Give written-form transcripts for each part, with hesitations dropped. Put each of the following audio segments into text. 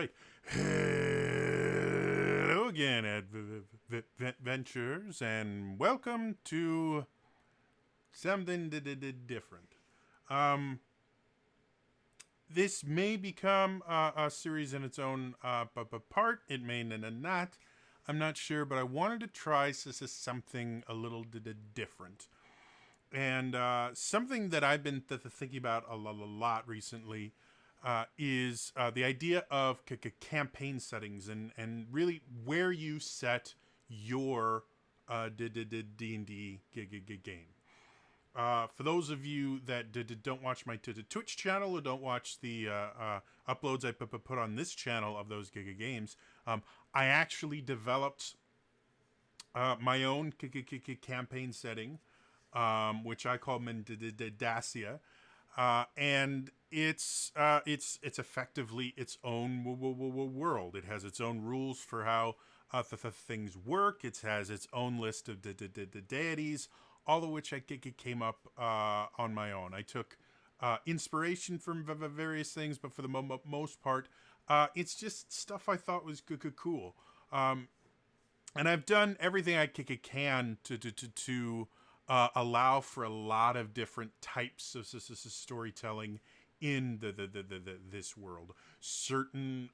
right. Hello again, adventures, and welcome to something different. This may become a series in its own part. It may not. I'm not sure, but I wanted to try something a little different. And something that I've been thinking about a lot recently is the idea of campaign settings and really where you set your D&D game. For those of you that don't watch my Twitch channel or don't watch the uploads I put on this channel of those games, I actually developed my own campaign setting, which I call Mendacia, and it's effectively its own world. It has its own rules for how things work. It has its own list of deities, all of which I came up on my own. I took inspiration from various things, but for the most part, it's just stuff I thought was cool. And I've done everything I can to allow for a lot of different types of storytelling in this world. Certain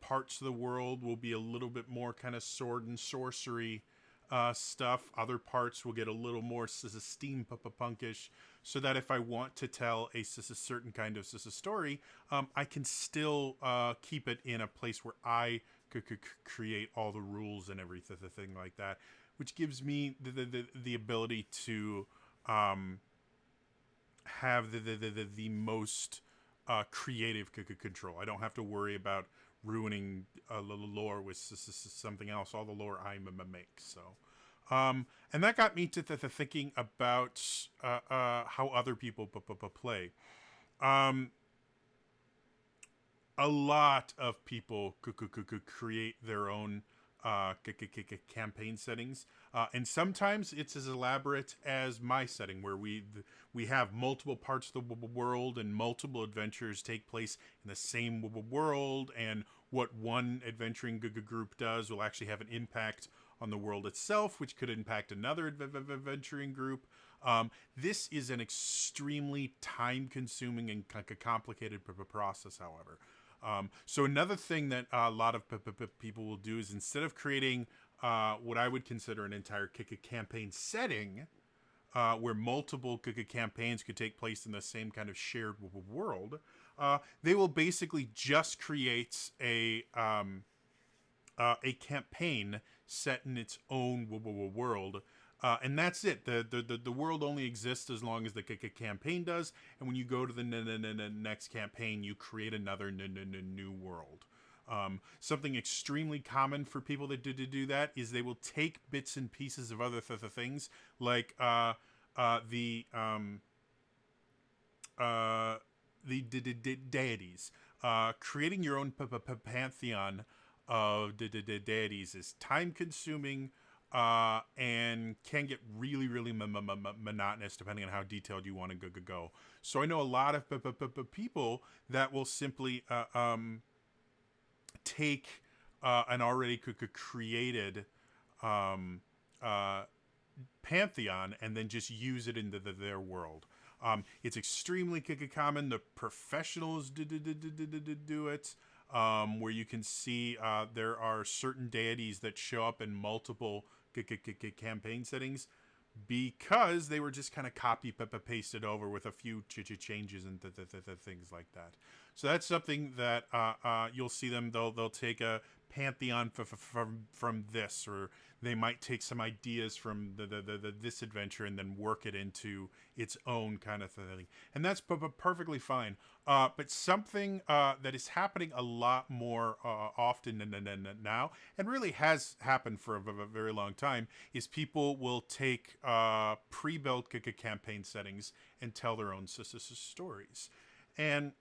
parts of the world will be a little bit more kind of sword and sorcery stuff. Other parts will get a little more steampunkish, so that if I want to tell a certain kind of story, I can still keep it in a place where I could create all the rules and everything like that, which gives me the ability to have the most creative control. I don't have to worry about ruining a little lore with something else. All the lore I make. So, and that got me to thinking about how other people play. A lot of people could create their own campaign settings, and sometimes it's as elaborate as my setting, where we have multiple parts of the world and multiple adventures take place in the same world, and what one adventuring group does will actually have an impact on the world itself, which could impact another adventuring group. This is an extremely time-consuming and complicated process, however. So another thing that a lot of people will do is, instead of creating what I would consider an entire campaign setting, where multiple campaigns could take place in the same kind of shared world, they will basically just create a campaign set in its own world. And that's it. The world only exists as long as the campaign does. And when you go to the next campaign, you create another new world. Something extremely common for people that do that is they will take bits and pieces of other things, like the deities. Creating your own pantheon of deities is time-consuming, and can get really monotonous depending on how detailed you want to go. So I know a lot of people that will simply take an already created pantheon and then just use it into their world. It's extremely common. The professionals do it. Where you can see there are certain deities that show up in multiple campaign settings, because they were just kind of copy pasted over with a few changes and things like that. So that's something that you'll see them. They'll take a pantheon from this, or they might take some ideas from this adventure and then work it into its own kind of thing, and that's perfectly fine. But something that is happening a lot more often now, and really has happened for a very long time, is people will take pre-built campaign settings and tell their own stories. And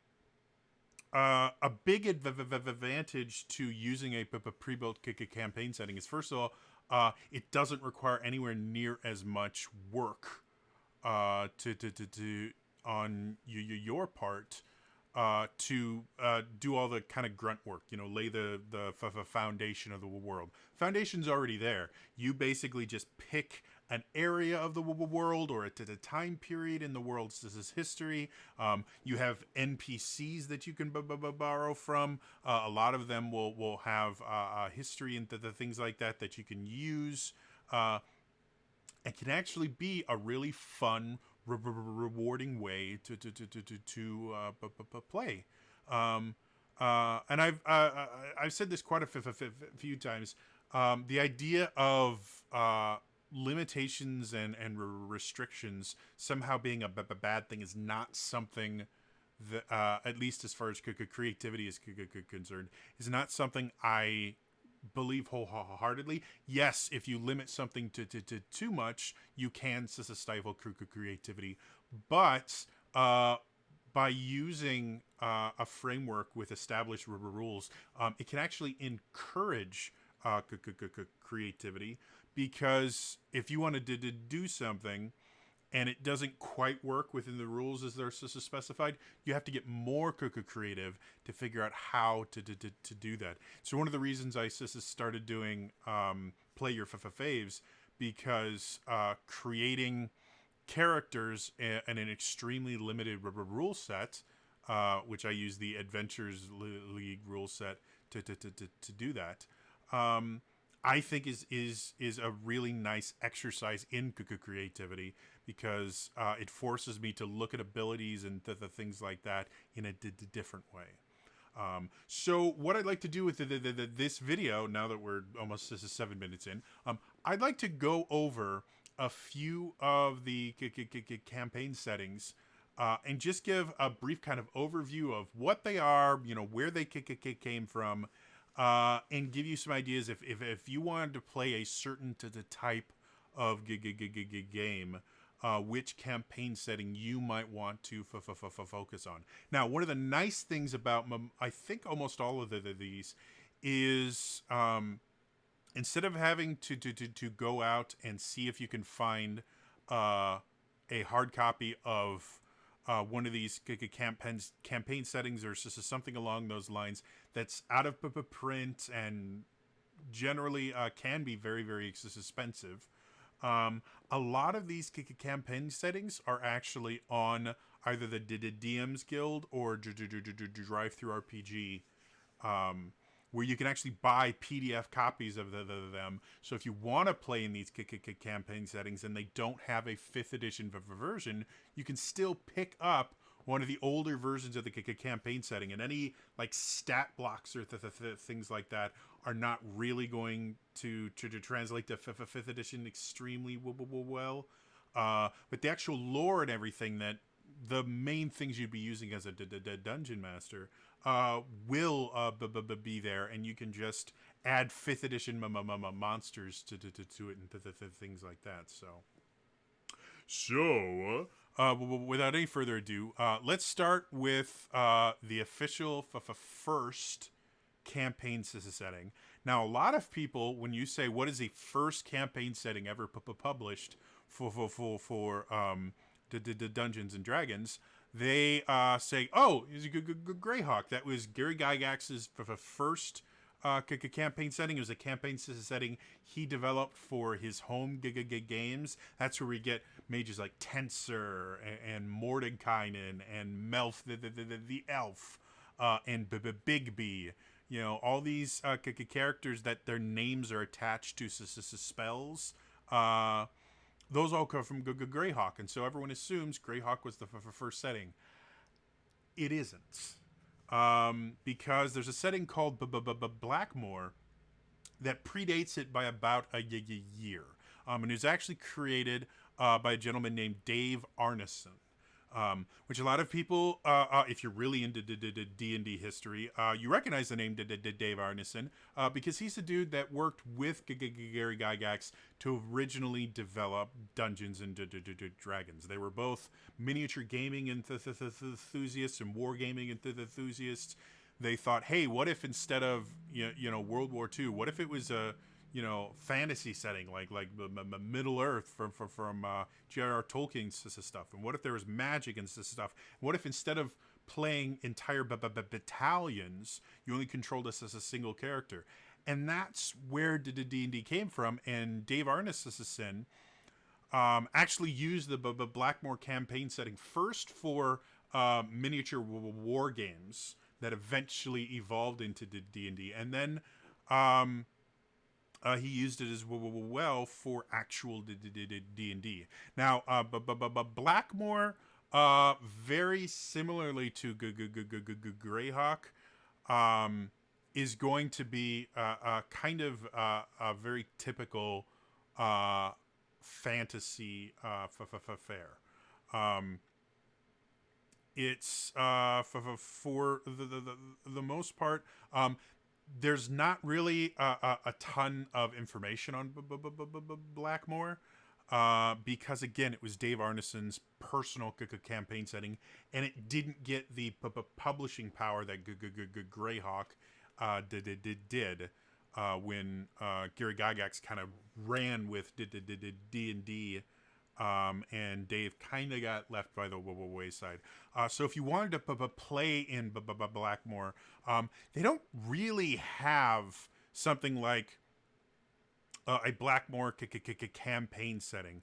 a big advantage to using a pre-built campaign setting is, first of all, it doesn't require anywhere near as much work to on your part to do all the kind of grunt work, lay the foundation of the world. Foundation's already there. You basically just pick an area of the world or at a time period in the world's history. You have NPCs that you can borrow from. A lot of them will have history and the things like that you can use. It can actually be a really fun, rewarding way to play. And I've said this quite a few times. The idea of limitations and restrictions somehow being a bad thing is not something that, at least as far as creativity is concerned, is not something I believe wholeheartedly. Yes, if you limit something to too much, you can stifle creativity. But by using a framework with established rules, it can actually encourage creativity, because if you want to do something and it doesn't quite work within the rules as they're specified, you have to get more creative to figure out how to do that. So one of the reasons I started doing play your faves, because creating characters in an extremely limited rule set, which I use the Adventures League rule set to do that, I think is a really nice exercise in creativity, because it forces me to look at abilities and the things like that in a different way. So what I'd like to do with this video, now that we're almost 7 minutes in, I'd like to go over a few of the campaign settings and just give a brief kind of overview of what they are, where they came from, and give you some ideas if you wanted to play a certain type of game, which campaign setting you might want to focus on. Now, one of the nice things about I think almost all of these is instead of having to go out and see if you can find a hard copy of one of these campaign settings or something along those lines that's out of print and generally can be very, very expensive. A lot of these campaign settings are actually on either the DM's Guild or Drive Through RPG, where you can actually buy PDF copies of them. So if you want to play in these campaign settings and they don't have a 5th edition version, you can still pick up one of the older versions of the campaign setting, and any like stat blocks or things like that are not really going to translate to 5th edition extremely well. But the actual lore and everything, that the main things you'd be using as a dungeon master will be there, and you can just add 5th edition monsters to it and things like that. So without any further ado, let's start with the official first campaign setting. Now, a lot of people, when you say what is the first campaign setting ever published for Dungeons and Dragons, they say, oh, it's a Greyhawk. That was Gary Gygax's first campaign setting. It was a campaign setting he developed for his home games. That's where we get mages like Tensor and Mordenkainen and Melf the elf, and Bigby. All these characters that their names are attached to spells. Those all come from Greyhawk, and so everyone assumes Greyhawk was the first setting. It isn't. Because there's a setting called Blackmoore that predates it by about a year. And it was actually created by a gentleman named Dave Arneson, which a lot of people, if you're really into D&D history, you recognize the name Dave Arneson, because he's the dude that worked with Gary Gygax to originally develop Dungeons and Dragons. They were both miniature gaming enthusiasts and wargaming enthusiasts. They thought, hey, what if instead of World War II, what if it was a fantasy setting like Middle Earth from J.R.R. Tolkien's stuff, and what if there was magic and stuff? What if instead of playing entire battalions. You only controlled us as a single character. And that's where D&D came from. And Dave Arneson actually used the Blackmoore campaign setting first for miniature war games that eventually evolved into D&D. And then he used it as well for actual D&D. Now, Blackmoore, very similarly to Greyhawk, is going to be kind of a very typical fantasy fair. It's for the most part. There's not really a ton of information on Blackmoore because, again, it was Dave Arneson's personal campaign setting, and it didn't get the publishing power that Greyhawk did when Gary Gygax kind of ran with D&D, and Dave kind of got left by the wayside. So if you wanted to play in Blackmoore, they don't really have something like a Blackmoore campaign setting.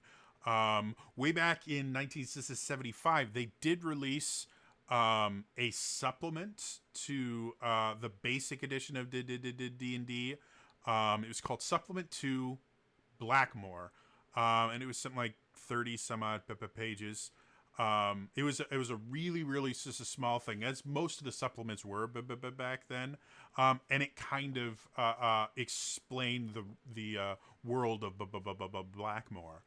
Way back in 1975, they did release a supplement to the basic edition of D&D. It was called Supplement to Blackmoore, and it was something like 30 some odd pages. It was a really small thing, as most of the supplements were back then, and it kind of explained the world of Blackmoore.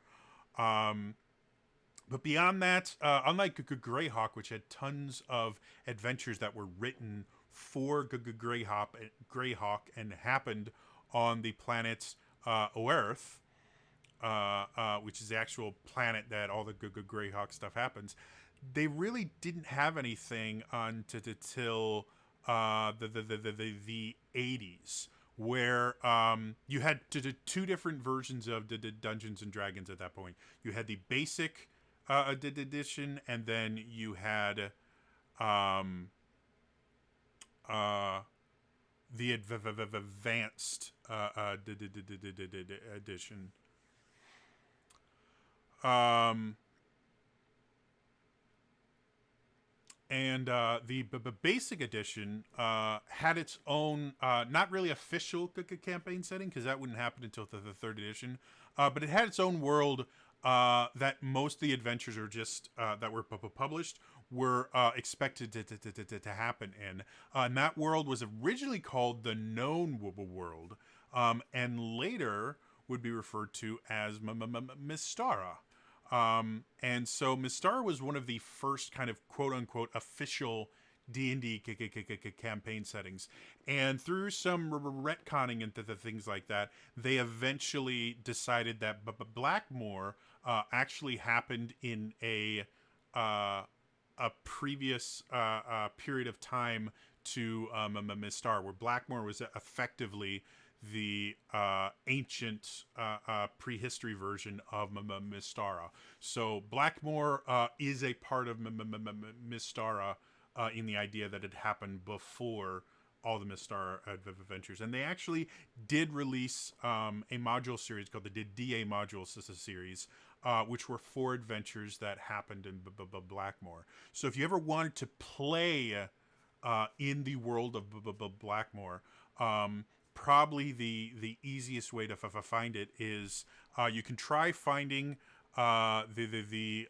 But beyond that, unlike Greyhawk, which had tons of adventures that were written for Greyhawk and happened on the planet Oerth, which is the actual planet that all the Greyhawk stuff happens, they really didn't have anything until the 80s, where you had two different versions of the Dungeons and Dragons at that point. You had the basic edition, and then you had the advanced edition. And the basic edition had its own, not really official campaign setting, because that wouldn't happen until the third edition, but it had its own world that most of the adventures are just that were published were expected to happen in. And that world was originally called the Known World, and later would be referred to as Mystara. And so Mystara was one of the first kind of quote-unquote official D&D campaign settings. And through some retconning and things like that, they eventually decided that Blackmoore actually happened in a previous period of time to Mystara, where Blackmoore was effectively the ancient prehistory version of Mystara. So Blackmoore is a part of Mystara in the idea that it happened before all the Mystara adventures. And they actually did release a module series called the DA module series, which were 4 adventures that happened in Blackmoore. So if you ever wanted to play in the world of Blackmoore, probably the easiest way to find it is you can try finding the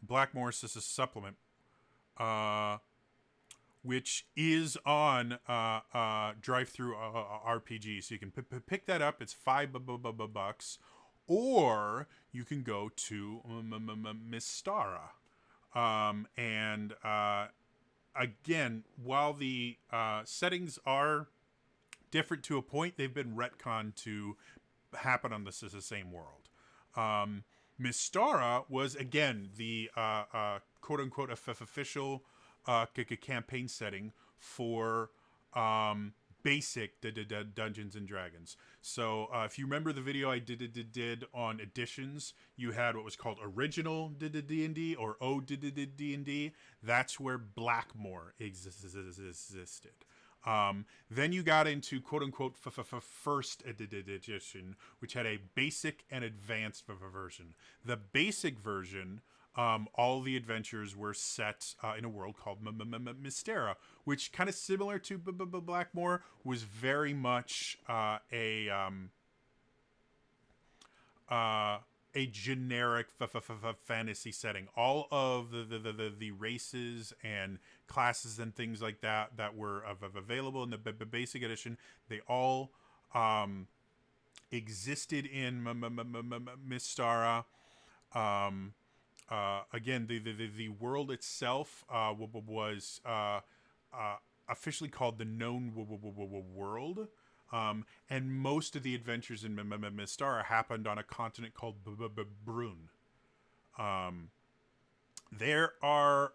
Blackmoore supplement, which is on Drive-Thru RPG. So you can pick that up. It's $5, or you can go to Mystara. And again, while the settings are different to a point, they've been retconned to happen on the same world. Mystara was, again, the quote-unquote official campaign setting for basic Dungeons and Dragons. So if you remember the video I did on editions, you had what was called original D&D or ODD&D. That's where Blackmoore existed. Then you got into quote unquote first edition, which had a basic and advanced version. The basic version, all the adventures were set in a world called Mystara, which, kind of similar to Blackmoore, was very much a generic fantasy setting. All of the races and classes and things like that were available in the basic edition, they all existed in Mystara. Again, the world itself was officially called the Known World. And most of the adventures in Mystara happened on a continent called Brune. There are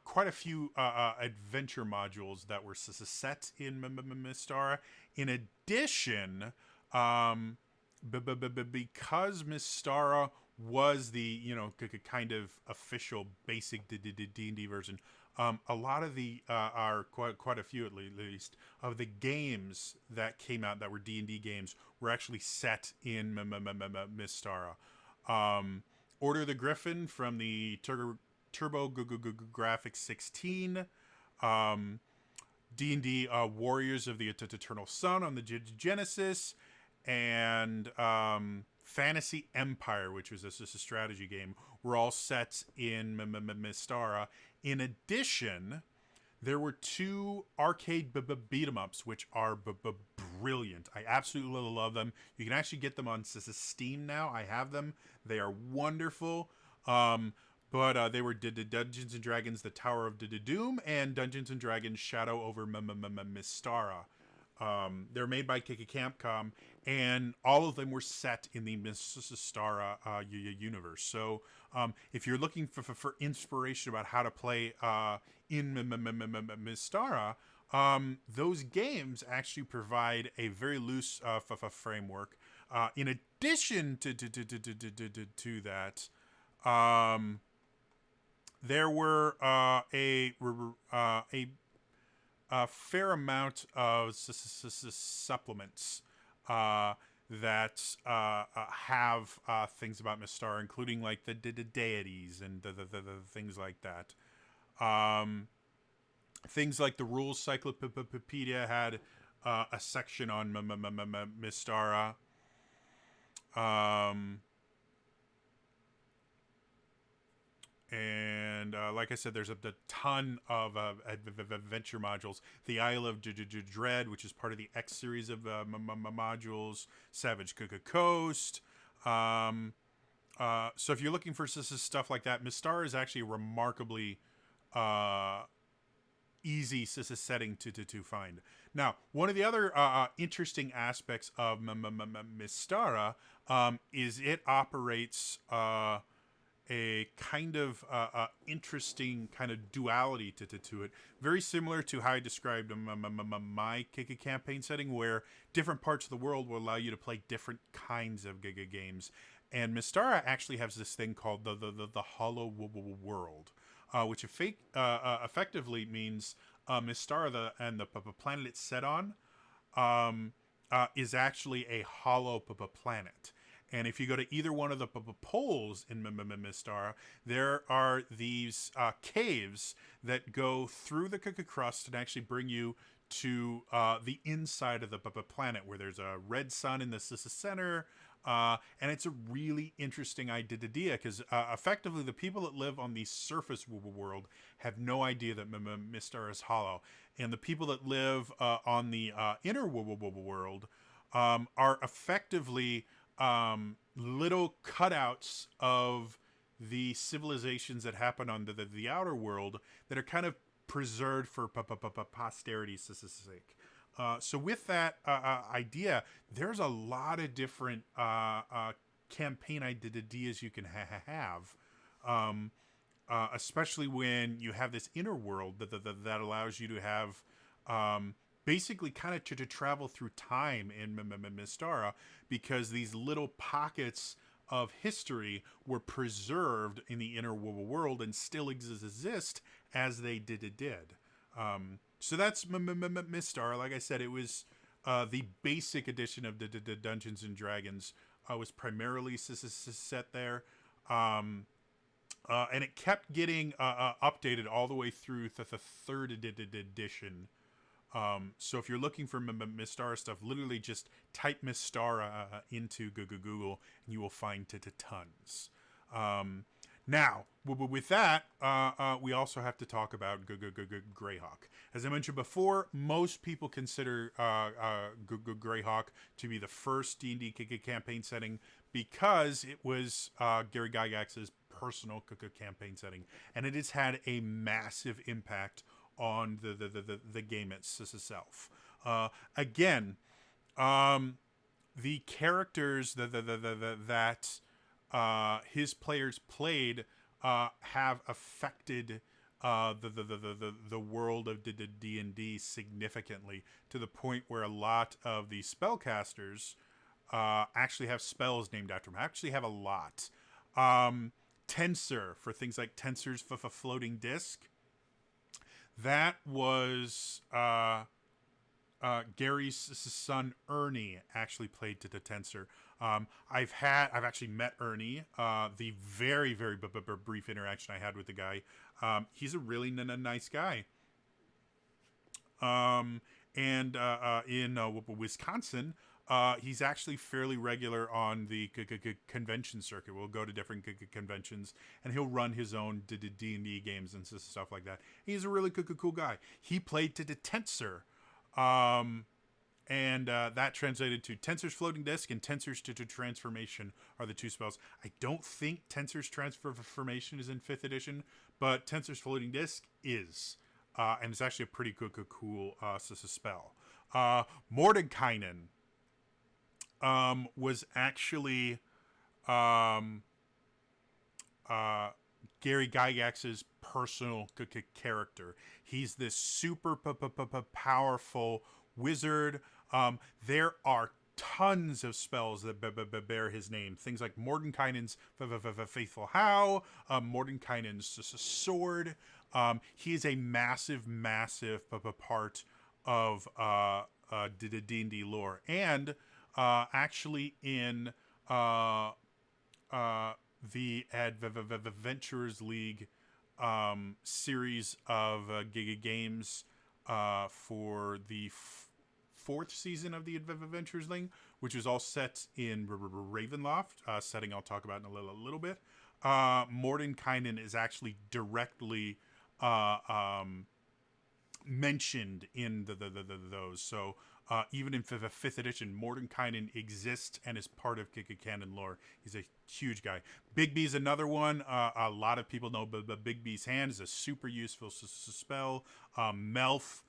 quite a few adventure modules that were set in Mystara. In addition, because Mystara was the kind of official basic D&D version, a lot of the are quite a few at least of the games that came out that were D&D games were actually set in Mystara. Order of the Griffin from the Turbo Graphics 16, D&D Warriors of the Eternal Sun on the Genesis, and Fantasy Empire, which was just a strategy game, were all set in Mystara. In addition, there were 2 arcade beat-em-ups, which are brilliant. I absolutely love them. You can actually get them on Steam now. I have them. They are wonderful. But they were Dungeons & Dragons The Tower of Doom and Dungeons & Dragons Shadow over Mystara. They're made by Capcom, and all of them were set in the Mystara universe. So if you're looking for inspiration about how to play in Mystara, those games actually provide a very loose framework. In addition to that, there were a fair amount of supplements that have things about Mystara, including like the deities and the things like that. Things like the Rules Cyclopedia had a section on Mystara. And like I said, there's a ton of adventure modules. The Isle of Dread, which is part of the X series of modules. Savage Coast. So if you're looking for stuff like that, Mystara is actually a remarkably easy setting to find. Now, one of the other interesting aspects of Mystara is it operates a kind of interesting kind of duality to it. Very similar to how I described my campaign setting, where different parts of the world will allow you to play different kinds of games. And Mystara actually has this thing called the Hollow World, which effectively means Mystara and the planet it's set on is actually a hollow planet. And if you go to either one of the poles in Mystara, there are these caves that go through the crust and actually bring you to the inside of the planet, where there's a red sun in the center. And it's a really interesting idea because effectively the people that live on the surface world have no idea that Mystara is hollow. And the people that live on the inner world are effectively little cutouts of the civilizations that happen on the outer world that are kind of preserved for posterity's sake. So with that idea, there's a lot of different campaign ideas you can have. especially when you have this inner world that allows you to have basically kind of to travel through time in Mystara, because these little pockets of history were preserved in the inner world and still exist as they did. So that's Mystara. Like I said, it was the basic edition of the Dungeons and Dragons. Was primarily set there. And it kept getting updated all the way through the third edition. So if you're looking for Mystara stuff, literally just type Mystara into Google, and you will find tons. Now, with that, we also have to talk about Greyhawk. As I mentioned before, most people consider Greyhawk to be the first D&D campaign setting because it was Gary Gygax's personal campaign setting, and it has had a massive impact on the game itself. Again, the characters that his players played have affected the world of D&D significantly, to the point where a lot of the spellcasters actually have spells named after him. Actually have a lot. Tensor, for things like Tensor's floating disc. That was Gary's son Ernie actually played to the Tensor. I've actually met Ernie. The very brief interaction I had with the guy. He's a really nice guy. And in Wisconsin, he's actually fairly regular on the convention circuit. We'll go to different conventions, and he'll run his own D&D games and stuff like that. He's a really cool guy. He played to the Tensor, and that translated to Tensor's Floating Disc and Tensor's Transformation are the two spells. I don't think Tensor's Transformation is in 5th edition, but Tensor's Floating Disc is. And it's actually a pretty cool spell. Mordenkainen was actually Gary Gygax's personal character. He's this super powerful wizard. There are tons of spells that bear his name. Things like Mordenkainen's Faithful How, Mordenkainen's Sword. He is a massive part of D&D lore. And actually in the Adventurers League series of games for the 4th season of the Adventurers League, which is all set in Ravenloft, setting I'll talk about in a little bit. Mordenkainen is actually directly mentioned in those. So even in 5th edition, Mordenkainen exists and is part of canon lore. He's a huge guy. Big B is another one. A lot of people know, but Big B's Hand is a super useful spell. Melf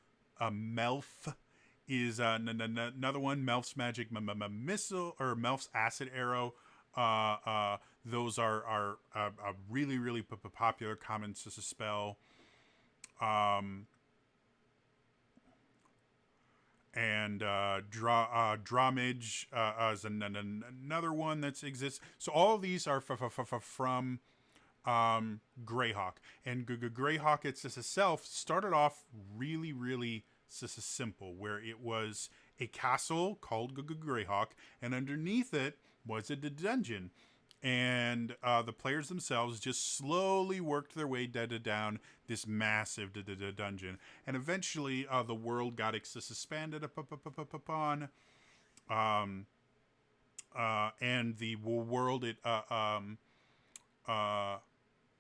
is another one. Melf's Magic Missile, or Melf's Acid Arrow. Those are a really popular common spell. And Drawmage is another one that exists. So all of these are from Greyhawk. And Greyhawk itself started off really simple, where it was a castle called Greyhawk, and underneath it was a dungeon. And the players themselves just slowly worked their way down this massive dungeon. And eventually the world got expanded upon. And the world it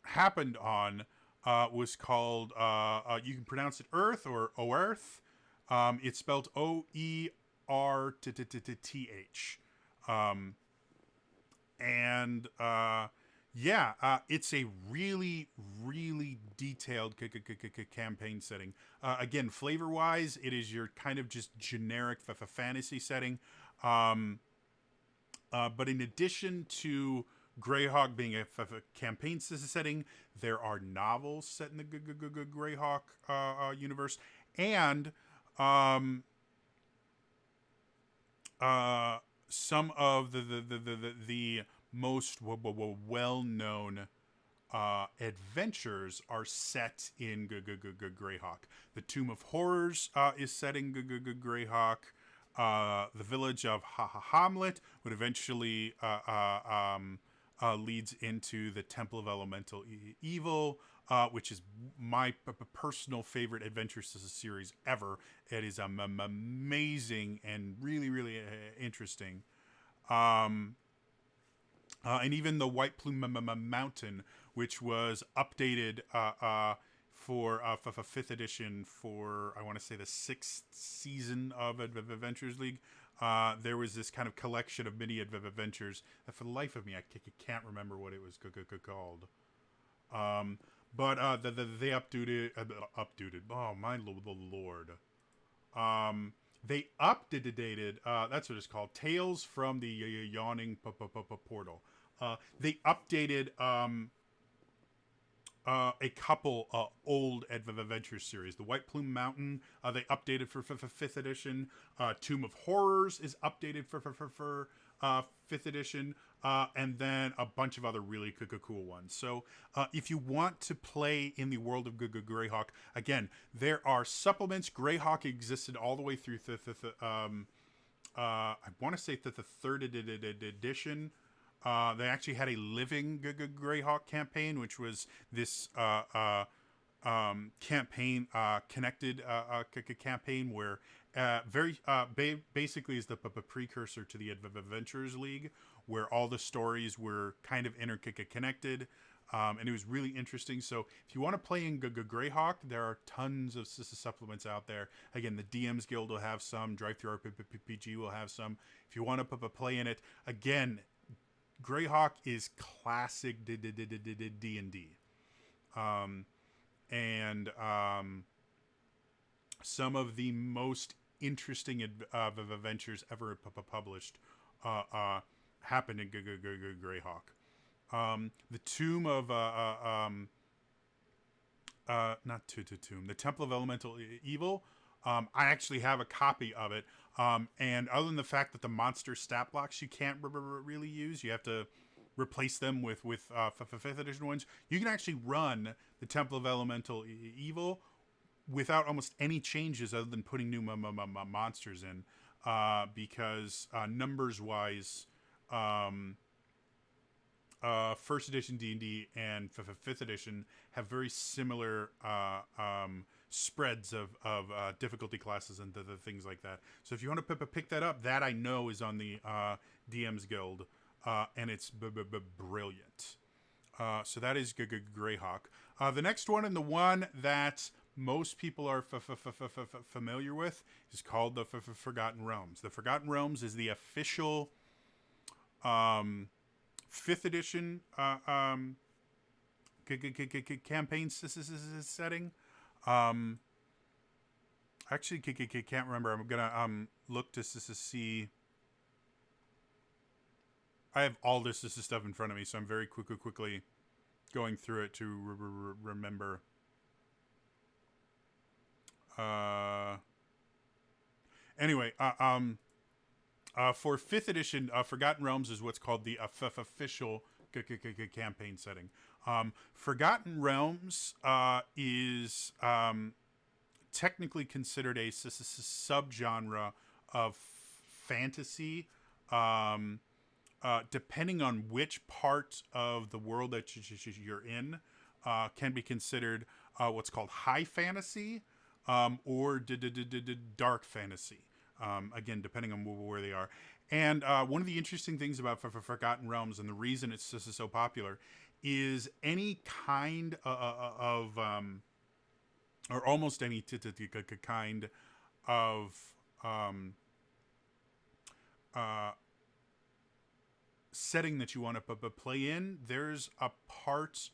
happened on was called, you can pronounce it Earth or Oerth. It's spelled Oerth. And it's a really detailed campaign setting. Again, flavor wise, it is your kind of just generic fantasy setting. But in addition to Greyhawk being a campaign setting, there are novels set in the Greyhawk universe, and um, some of the most well known adventures are set in Greyhawk. The Tomb of Horrors is set in Greyhawk. The village of Hamlet would eventually leads into the Temple of Elemental Evil, which is my personal favorite adventure series ever. It is amazing and really, really interesting. And even the White Plume Mountain, which was updated for 5th edition for, I want to say, the 6th season of Adventures League. There was this kind of collection of mini adventures that, for the life of me, I can't remember what it was called. But they updated. Oh my lord! They updated. That's what it's called. Tales from the Yawning Portal. They updated a couple old adventure series. The White Plume Mountain, they updated for 5th edition. Tomb of Horrors is updated for 5th edition. And then a bunch of other really cool ones. So if you want to play in the world of Greyhawk, again, there are supplements. Greyhawk existed all the way through I want to say that the 3rd edition. They actually had a living Greyhawk campaign, which was this campaign, connected campaign where basically is the precursor to the Adventures League, where all the stories were kind of interconnected. And it was really interesting. So if you want to play in Greyhawk, there are tons of supplements out there. Again, the DM's Guild will have some. Drive-Thru RPG will have some. If you want to play in it, again, Greyhawk is classic D&D. And some of the most interesting adventures ever published happened in Greyhawk. The Tomb of not Tomb, the Temple of Elemental Evil. I actually have a copy of it. And other than the fact that the monster stat blocks you can't really use, you have to replace them with 5th edition ones. You can actually run the Temple of Elemental Evil without almost any changes other than putting new monsters in, because numbers wise, 1st edition D&D and 5th edition have very similar spreads of difficulty classes and the things like that. So if you want to pick that up, that I know is on the DM's Guild, and it's brilliant. So that is Greyhawk. The next one, and the one that most people are familiar with, is called the Forgotten Realms. The Forgotten Realms is the official 5th edition campaign setting. Actually, can't remember. I'm gonna look to see. I have all this stuff in front of me, so I'm very quickly going through it to remember. Anyway, for 5th edition, Forgotten Realms is what's called the official campaign setting. Forgotten Realms is technically considered a subgenre of fantasy, depending on which part of the world that you're in, can be considered what's called high fantasy, or dark fantasy. Again, depending on where they are. And one of the interesting things about Forgotten Realms, and the reason it's so popular, is any kind of or almost any kind of setting that you want to play in, there's a part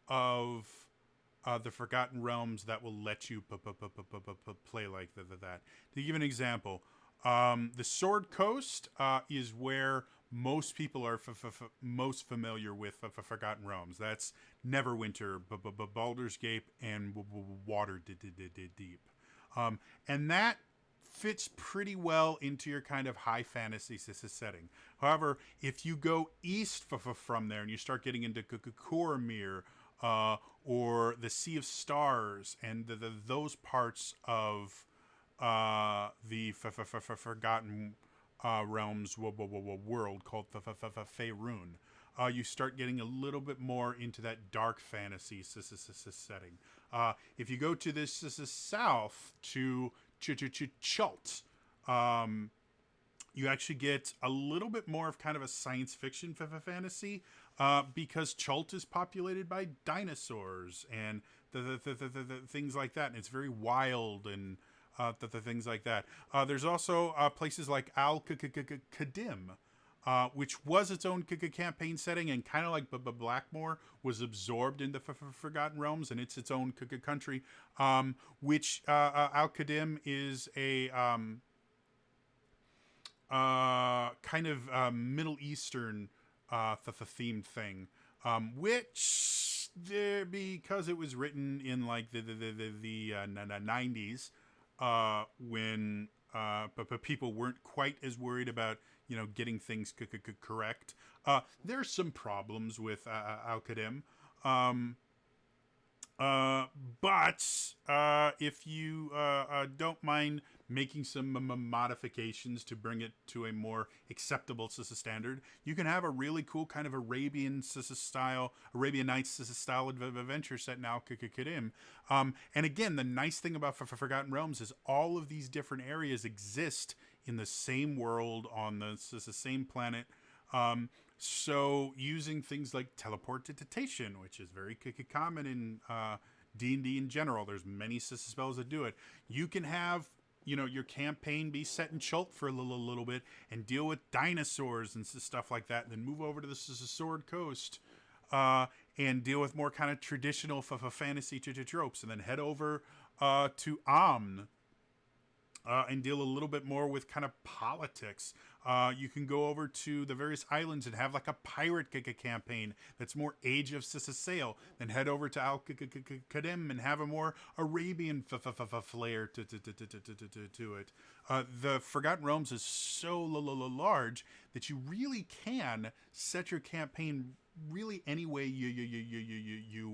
of the Forgotten Realms that will let you play like that. To give an example, the Sword Coast is where most people are most familiar with Forgotten Realms. That's Neverwinter, Baldur's Gate, and Waterdeep. And that fits pretty well into your kind of high fantasy setting. However, if you go east from there and you start getting into Coromir, or the Sea of Stars and those parts of the Forgotten Realms world called Faerun, you start getting a little bit more into that dark fantasy setting. If you go to this south to Chult, you actually get a little bit more of kind of a science fiction fantasy, because Chult is populated by dinosaurs and the things like that, and it's very wild and the things like that. There's also places like Al-Kadim, which was its own campaign setting, and kind of like Blackmoore was absorbed into Forgotten Realms, and it's its own country, which Al-Kadim is a kind of Middle Eastern themed thing, which because it was written in like the 90s, when people weren't quite as worried about getting things correct. There's some problems with Al-Qadim. But if you don't mind making some modifications to bring it to a more acceptable standard, you can have a really cool kind of Arabian Nights style adventure set in Al-Qadim. And again, the nice thing about Forgotten Realms is all of these different areas exist in the same world on the same planet. So using things like teleportation, which is very common in D&D in general, there's many spells that do it. You can have your campaign be set in Chult for a little bit and deal with dinosaurs and stuff like that, and then move over to the Sword Coast and deal with more kind of traditional fantasy tropes, and then head over to Amn and deal a little bit more with kind of politics. You can go over to the various islands and have like a pirate campaign that's more Age of Sail. Then head over to Al-Qadim and have a more Arabian flair to it. The Forgotten Realms is so large that you really can set your campaign really any way you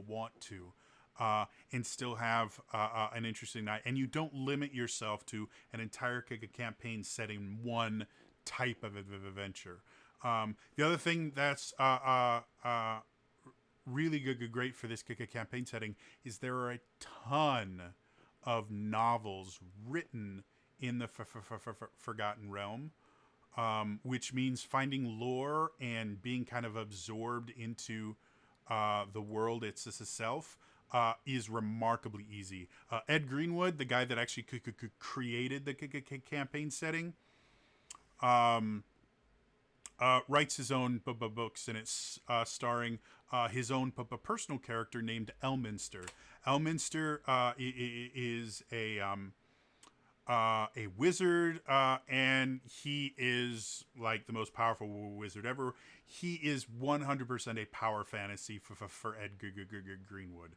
want to. And still have an interesting night, and you don't limit yourself to an entire campaign setting one type of adventure. The other thing that's really great for this campaign setting is there are a ton of novels written in the Forgotten Realm, which means finding lore and being kind of absorbed into the world itself. Is remarkably easy. Ed Greenwood, the guy that actually created the campaign setting, writes his own books, and it's starring his own personal character named Elminster. Elminster is a wizard, and he is like the most powerful wizard ever. He is 100% a power fantasy for Ed Greenwood.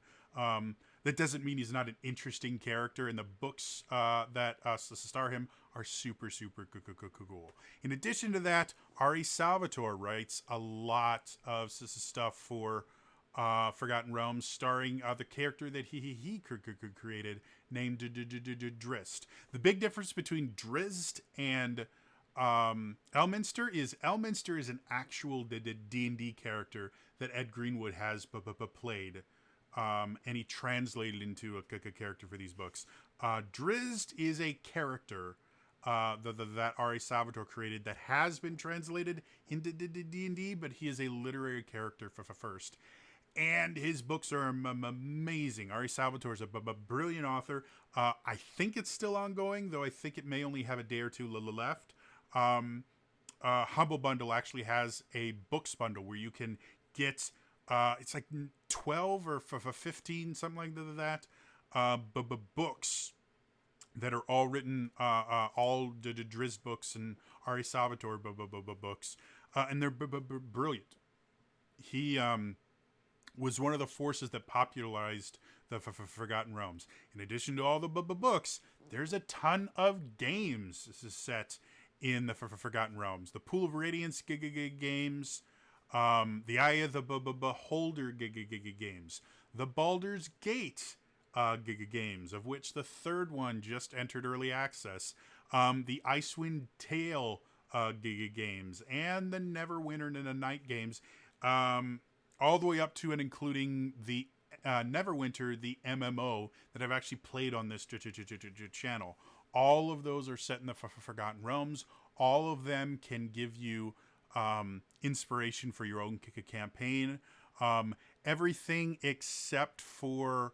That doesn't mean he's not an interesting character, and the books that star him are super cool. In addition to that, Ari Salvatore writes a lot of stuff for Forgotten Realms, starring the character that he created, named Drizzt. The big difference between Drizzt and Elminster is an actual D&D character that Ed Greenwood has played. And he translated into a character for these books. Drizzt is a character that Ari Salvatore created that has been translated into D&D, but he is a literary character first. And his books are amazing. Ari Salvatore is a brilliant author. I think it's still ongoing, though I think it may only have a day or two left. Humble Bundle actually has a books bundle where you can get... it's like 12 or 15, something like that, books that are all written, all the Drizzt books, and Ari Salvatore books, and they're brilliant. He was one of the forces that popularized the Forgotten Realms. In addition to all the books, there's a ton of games. This is set in the Forgotten Realms. The Pool of Radiance games, the Eye of the Beholder games, the Baldur's Gate games, of which the third one just entered early access, the Icewind Dale games, and the Neverwinter and the Night games, all the way up to and including the Neverwinter, the MMO that I've actually played on this channel. All of those are set in the Forgotten Realms. All of them can give you inspiration for your own campaign. Everything except for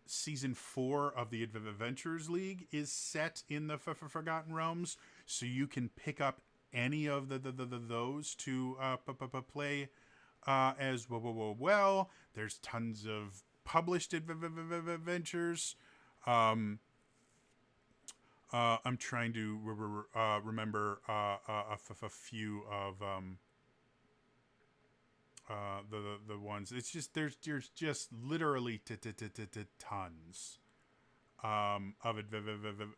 Season 4 of the Adventures League is set in the Forgotten Realms, so you can pick up any of those to play as well. There's tons of published adventures. I'm trying to remember a few of the ones. It's just there's just literally tons of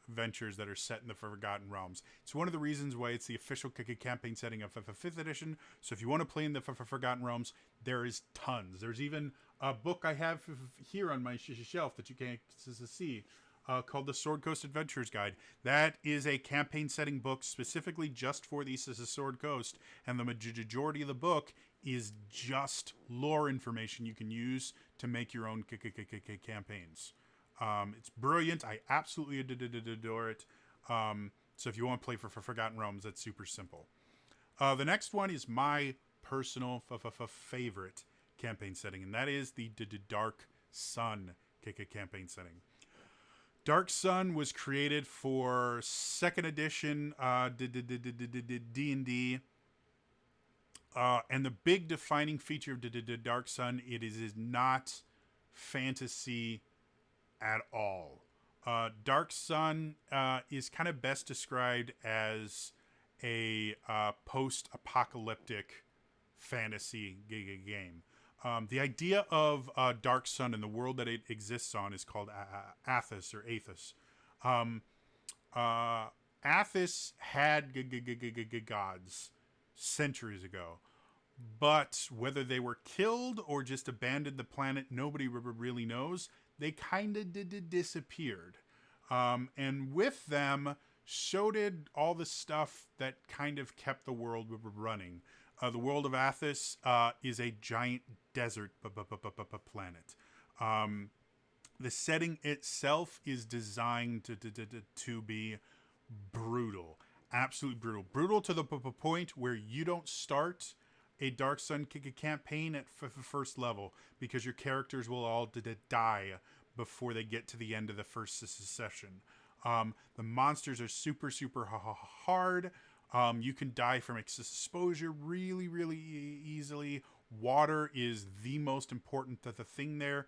adventures that are set in the Forgotten Realms. It's one of the reasons why it's the official campaign setting of 5th edition. So if you want to play in the Forgotten Realms, there is tons. There's even a book I have here on my shelf that you can't see, called the Sword Coast Adventures Guide. That is a campaign setting book specifically just for the Sword Coast, and the majority of the book is just lore information you can use to make your own campaigns. It's brilliant. I absolutely adore it. So if you want to play for Forgotten Realms, that's super simple. The next one is my personal favorite campaign setting, and that is the Dark Sun campaign setting. Dark Sun was created for 2nd edition D&D. And the big defining feature of Dark Sun, it is not fantasy at all. Dark Sun is kind of best described as a post-apocalyptic fantasy game. The idea of Dark Sun and the world that it exists on is called Athos or Athos. Athos had gods centuries ago, but whether they were killed or just abandoned the planet, nobody really knows. They kind of disappeared. And with them, so did all the stuff that kind of kept the world running. The world of Athos is a giant desert planet. The setting itself is designed to be brutal. Absolutely brutal. Brutal to the point where you don't start a Dark Sun campaign at first level because your characters will all die before they get to the end of the first session. The monsters are super hard. You can die from exposure really easily. Water is the most important thing there.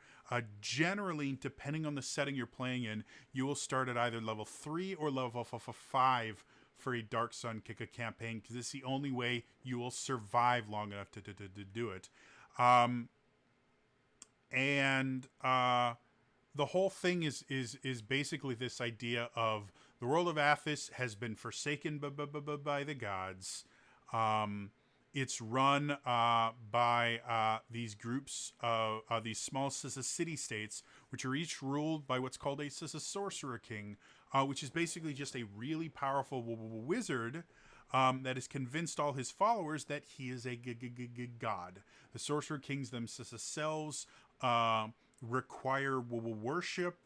Generally, depending on the setting you're playing in, you will start at either level 3 or level 5 for a Dark Sun campaign, because it's the only way you will survive long enough to do it. The whole thing is basically this idea of the world of Athos has been forsaken by the gods. It's run by these groups, these small city-states, which are each ruled by what's called a sorcerer king, which is basically just a really powerful wizard that has convinced all his followers that he is a god. The sorcerer kings themselves require worship,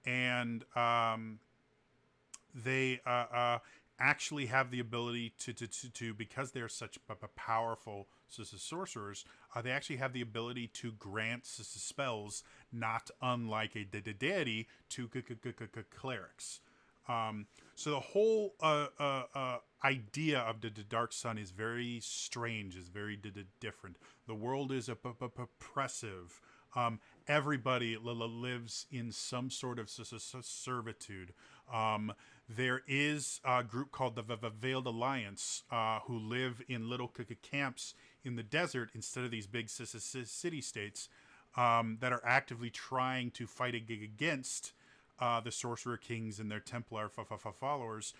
and they actually have the ability to because they're such powerful sorcerers, they actually have the ability to grant spells, not unlike a deity, to clerics. So the whole idea of the Dark Sun is very strange, is very different. The world is oppressive. Everybody lives in some sort of servitude. There is a group called the Veiled Alliance who live in little camps in the desert instead of these big city states that are actively trying to fight against the Sorcerer Kings and their Templar followers.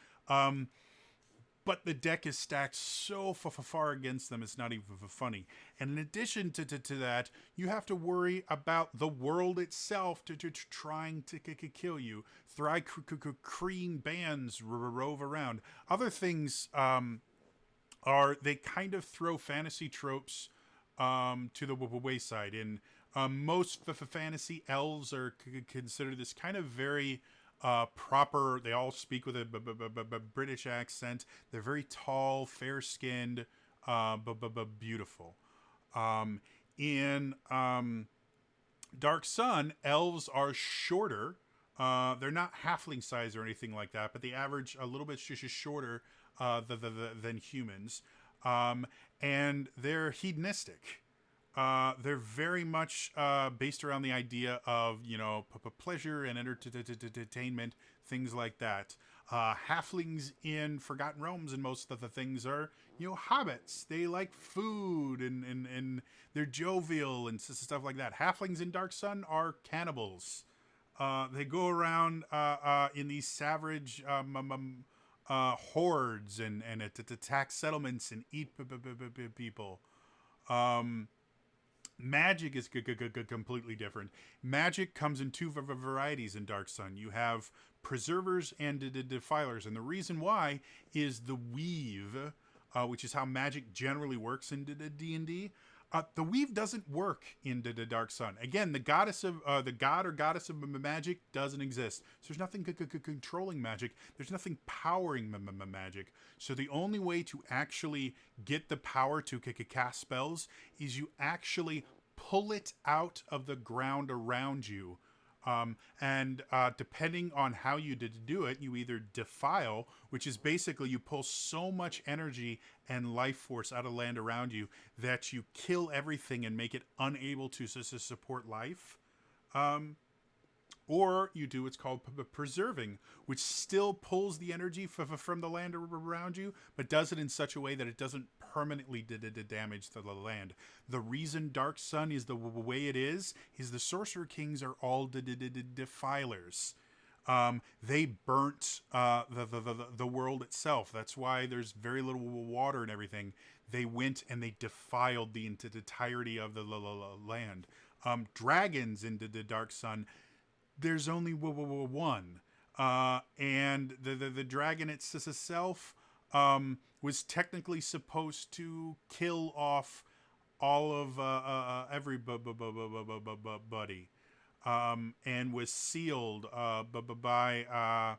But the deck is stacked so far against them, it's not even funny. And in addition to that, you have to worry about the world itself to trying to kill you. Thry-cream bands rove around. Other things are they kind of throw fantasy tropes to the wayside. In most fantasy, elves are considered this kind of very proper. They all speak with a British accent. They're very tall, fair-skinned, beautiful. In Dark Sun, elves are shorter. They're not halfling size or anything like that, but they average a little bit shorter than humans. And they're hedonistic. They're very much based around the idea of, pleasure and entertainment, things like that. Halflings in Forgotten Realms and most of the things are, hobbits. They like food and they're jovial and stuff like that. Halflings in Dark Sun are cannibals. They go around in these savage hordes and attack settlements and eat people. Magic is completely different. Magic comes in two varieties in Dark Sun. You have preservers and defilers, and the reason why is the weave, which is how magic generally works in D&D. The weave doesn't work in the Dark Sun. Again, the goddess of the god or goddess of magic doesn't exist. So there's nothing controlling magic. There's nothing powering magic. So the only way to actually get the power to cast spells is you actually pull it out of the ground around you. And depending on how you do it, you either defile, which is basically you pull so much energy and life force out of land around you that you kill everything and make it unable to support life. Or you do what's called preserving, which still pulls the energy from the land around you, but does it in such a way that it doesn't permanently damage the land. The reason Dark Sun is the way it is the Sorcerer Kings are all defilers. They burnt the world itself. That's why there's very little water and everything. They went and they defiled the entirety of the land. Dragons into the Dark Sun, there's only one. And the dragon itself was technically supposed to kill off all of everybody. And was sealed by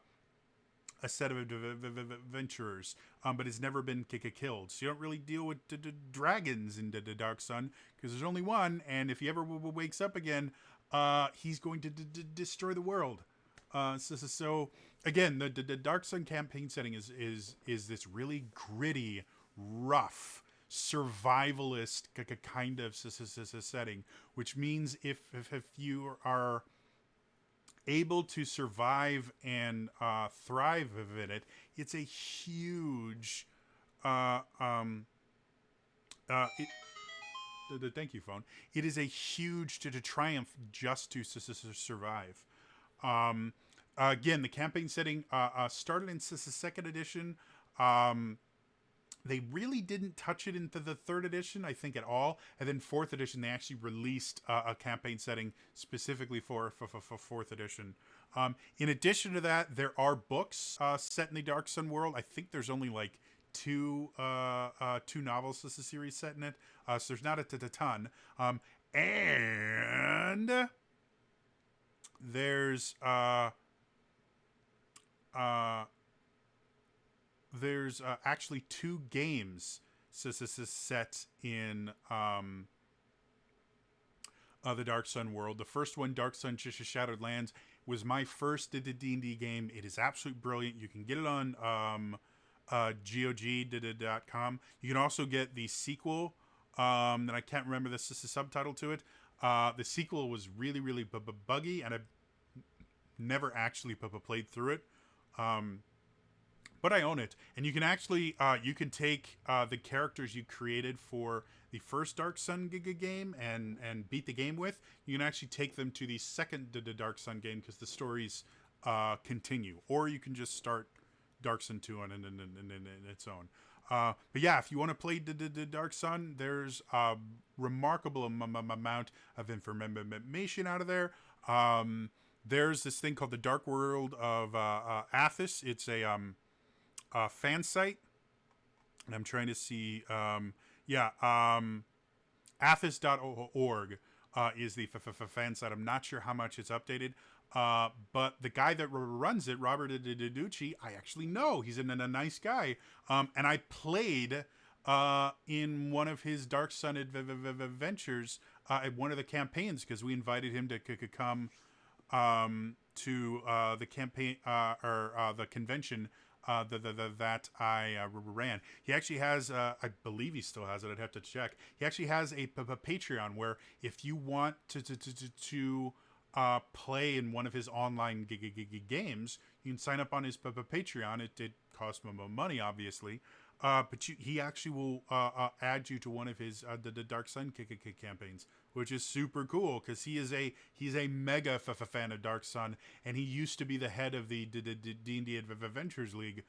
a set of adventurers, but has never been killed. So you don't really deal with the dragons in the Dark Sun because there's only one, and if he ever wakes up again, he's going to destroy the world. So again, the Dark Sun campaign setting is this really gritty, rough, survivalist kind of setting, which means if you are able to survive and thrive in it, it's a huge thank you, phone. It is a huge triumph just to survive. Again, the campaign setting started in second edition. They really didn't touch it into the third edition, I think, at all. And then fourth edition, they actually released a campaign setting specifically for fourth edition. In addition to that, there are books set in the Dark Sun world. I think there's only like two novels this is a series set in it. So there's not a ton. And there's actually two games set in the Dark Sun world. The first one, Dark Sun Shattered Lands, was my first D&D game. It is absolutely brilliant. You can get it on GOG.com. You can also get the sequel that I can't remember the subtitle to it. The sequel was really, really buggy, and I never actually played through it. but I own it, and you can actually you can take the characters you created for the first Dark Sun game and beat the game with. You can actually take them to the second Dark Sun game because the stories continue, or you can just start Dark Sun 2 on in its own. But yeah, if you want to play Dark Sun, there's a remarkable amount of information out of there. There's this thing called the Dark World of Athos. It's a fan site, and I'm trying to see. Athos.org is the fan site. I'm not sure how much it's updated. But the guy that runs it, Robert Diducci, I actually know. He's a nice guy. And I played in one of his Dark Sun adventures at one of the campaigns because we invited him to come to the campaign or the convention that I ran. He actually has, I believe he still has it. I'd have to check. He actually has a Patreon where if you want to play in one of his online games, you can sign up on his Patreon. It did cost him money, obviously, but he actually will add you to one of his the Dark Sun campaigns, which is super cool because he's a mega fan of Dark Sun, and he used to be the head of the D&D Adventures League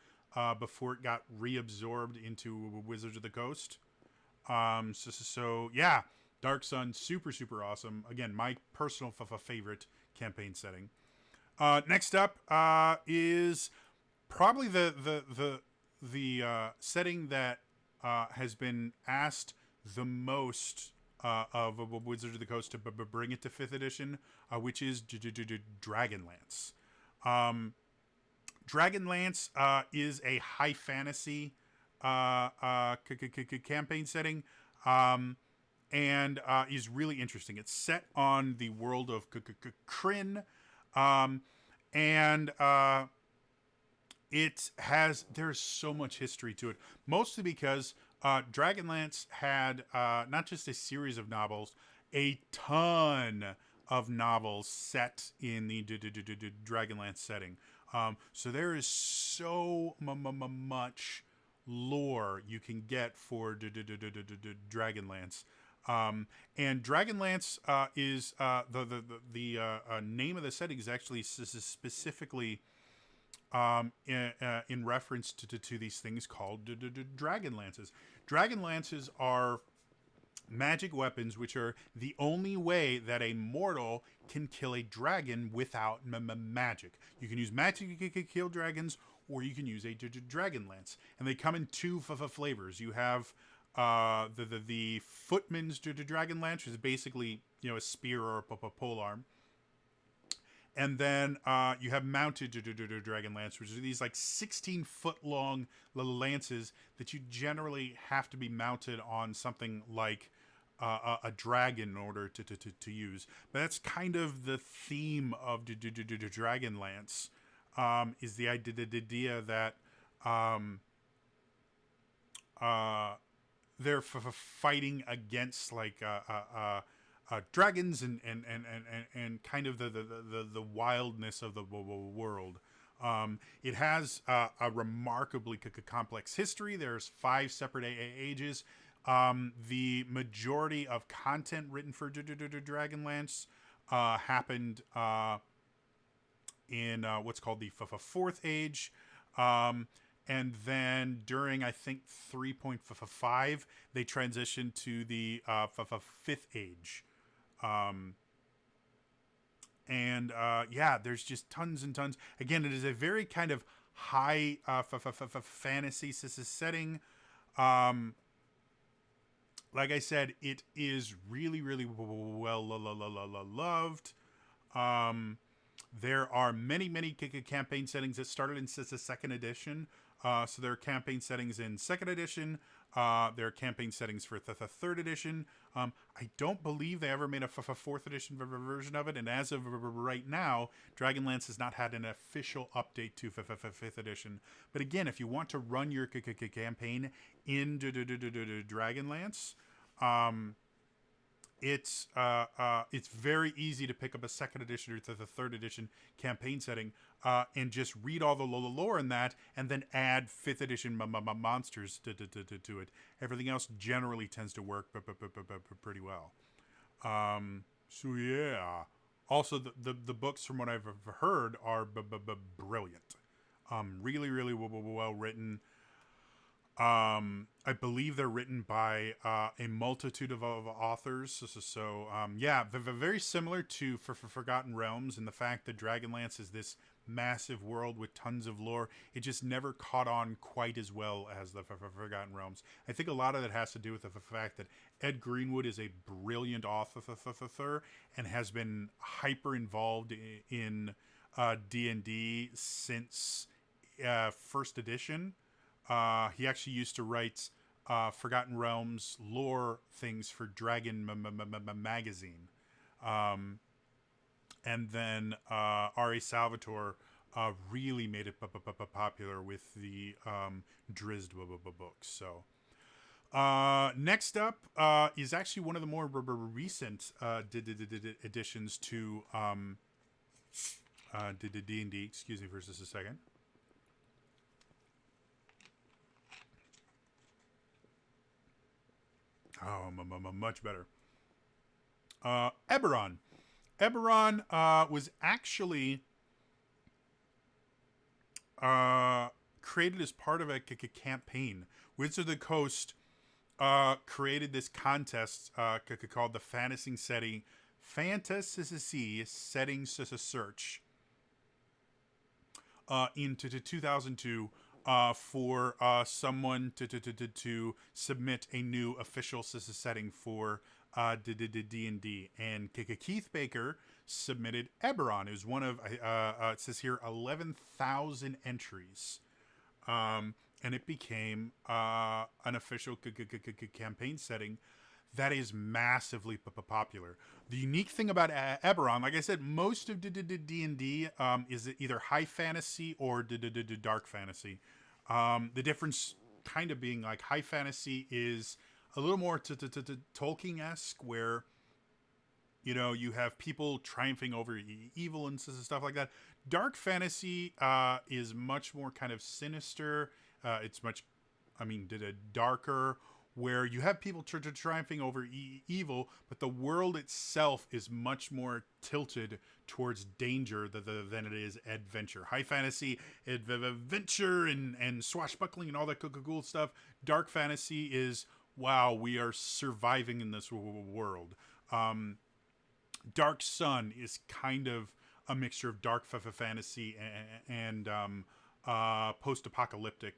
before it got reabsorbed into Wizards of the Coast. So yeah. Dark Sun, super awesome. Again, my personal favorite campaign setting. Next up is probably the setting that has been asked the most of Wizards of the Coast to bring it to 5th edition, which is Dragonlance. Dragonlance is a high fantasy campaign setting. And is really interesting. It's set on the world of Kryn, and there's so much history to it. Mostly because Dragonlance had not just a series of novels, a ton of novels set in the Dragonlance setting. So there is so much lore you can get for Dragonlance. And Dragonlance is the name of the setting is actually specifically in reference to these things called Dragonlances. Dragonlances are magic weapons which are the only way that a mortal can kill a dragon without magic. You can use magic to kill dragons, or you can use a Dragonlance, and they come in two flavors. You have the Footman's Dragonlance, which is basically a spear or a polearm, and then you have mounted Dragonlance, which are these like 16-foot long little lances that you generally have to be mounted on something like a dragon in order to use. But that's kind of the theme of Dragonlance, is the idea that they're fighting against like dragons and kind of the wildness of the world. It has a remarkably complex history. There's 5 separate ages. The majority of content written for Dragonlance happened in what's called the 4th age. And then during, I think, 3.5, they transitioned to the 5th age. There's just tons and tons. Again, it is a very kind of high fantasy setting. Like I said, it is really well loved. There are many campaign settings that started in the 2nd edition. So there are campaign settings in 2nd edition. There are campaign settings for the 3rd edition. I don't believe they ever made a 4th edition version of it. And as of right now, Dragonlance has not had an official update to 5th edition. But again, if you want to run your campaign in Dragonlance, it's very easy to pick up a second edition or the third edition campaign setting and just read all the lore in that, and then add fifth edition monsters to it. Everything else generally tends to work pretty well. So yeah. Also, the books, from what I've heard, are brilliant. Really, really well written. I believe they're written by a multitude of authors. Yeah, very similar to Forgotten Realms, and the fact that Dragonlance is this massive world with tons of lore. It just never caught on quite as well as the Forgotten Realms. I think a lot of it has to do with the fact that Ed Greenwood is a brilliant author and has been hyper involved in D&D since first edition. He actually used to write Forgotten Realms lore things for Dragon magazine. And then R.A. Salvatore really made it popular with the Drizzt books. So next up is actually one of the more recent additions to D&D. Excuse me for just a second. Oh, much better. Eberron. Eberron was actually created as part of a campaign. Wizards of the Coast created this contest called the Fantasy Setting Search into 2002 for someone to submit a new official setting for D&D, and Keith Baker submitted Eberron. It was one of it says here 11,000 entries, and it became an official campaign setting that is massively popular. The unique thing about Eberron, like I said, most of D&D is either high fantasy or dark fantasy. The difference kind of being like high fantasy is a little more Tolkien-esque, where you have people triumphing over evil and stuff like that. Dark fantasy is much more kind of sinister. It's much, darker, where you have people triumphing over evil, but the world itself is much more tilted towards danger than it is adventure. High fantasy, adventure and swashbuckling and all that cool stuff. Dark fantasy is, wow, we are surviving in this world. Dark Sun is kind of a mixture of dark fantasy and post-apocalyptic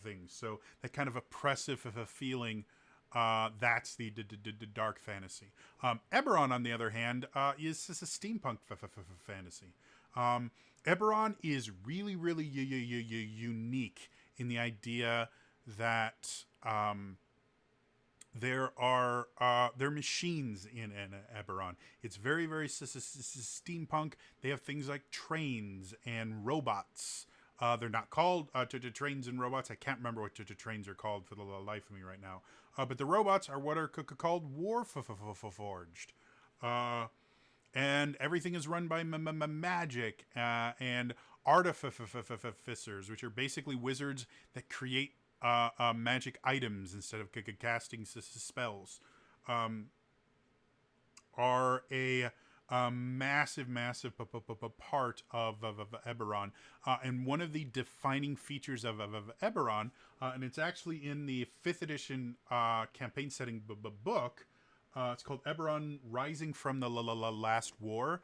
things. So that kind of oppressive feeling, that's the dark fantasy. Eberron, on the other hand, is a steampunk fantasy. Eberron is really, really unique in the idea that there are machines in Eberron. It's very, very steampunk. They have things like trains and robots. They're not called trains and robots. I can't remember what trains are called for the life of me right now. But the robots are what are called Warforged. And everything is run by magic and artificers, which are basically wizards that create magic items instead of casting spells. Are a massive part of Eberron, and one of the defining features of Eberron, and it's actually in the 5th edition campaign setting book. It's called Eberron Rising from the Last War,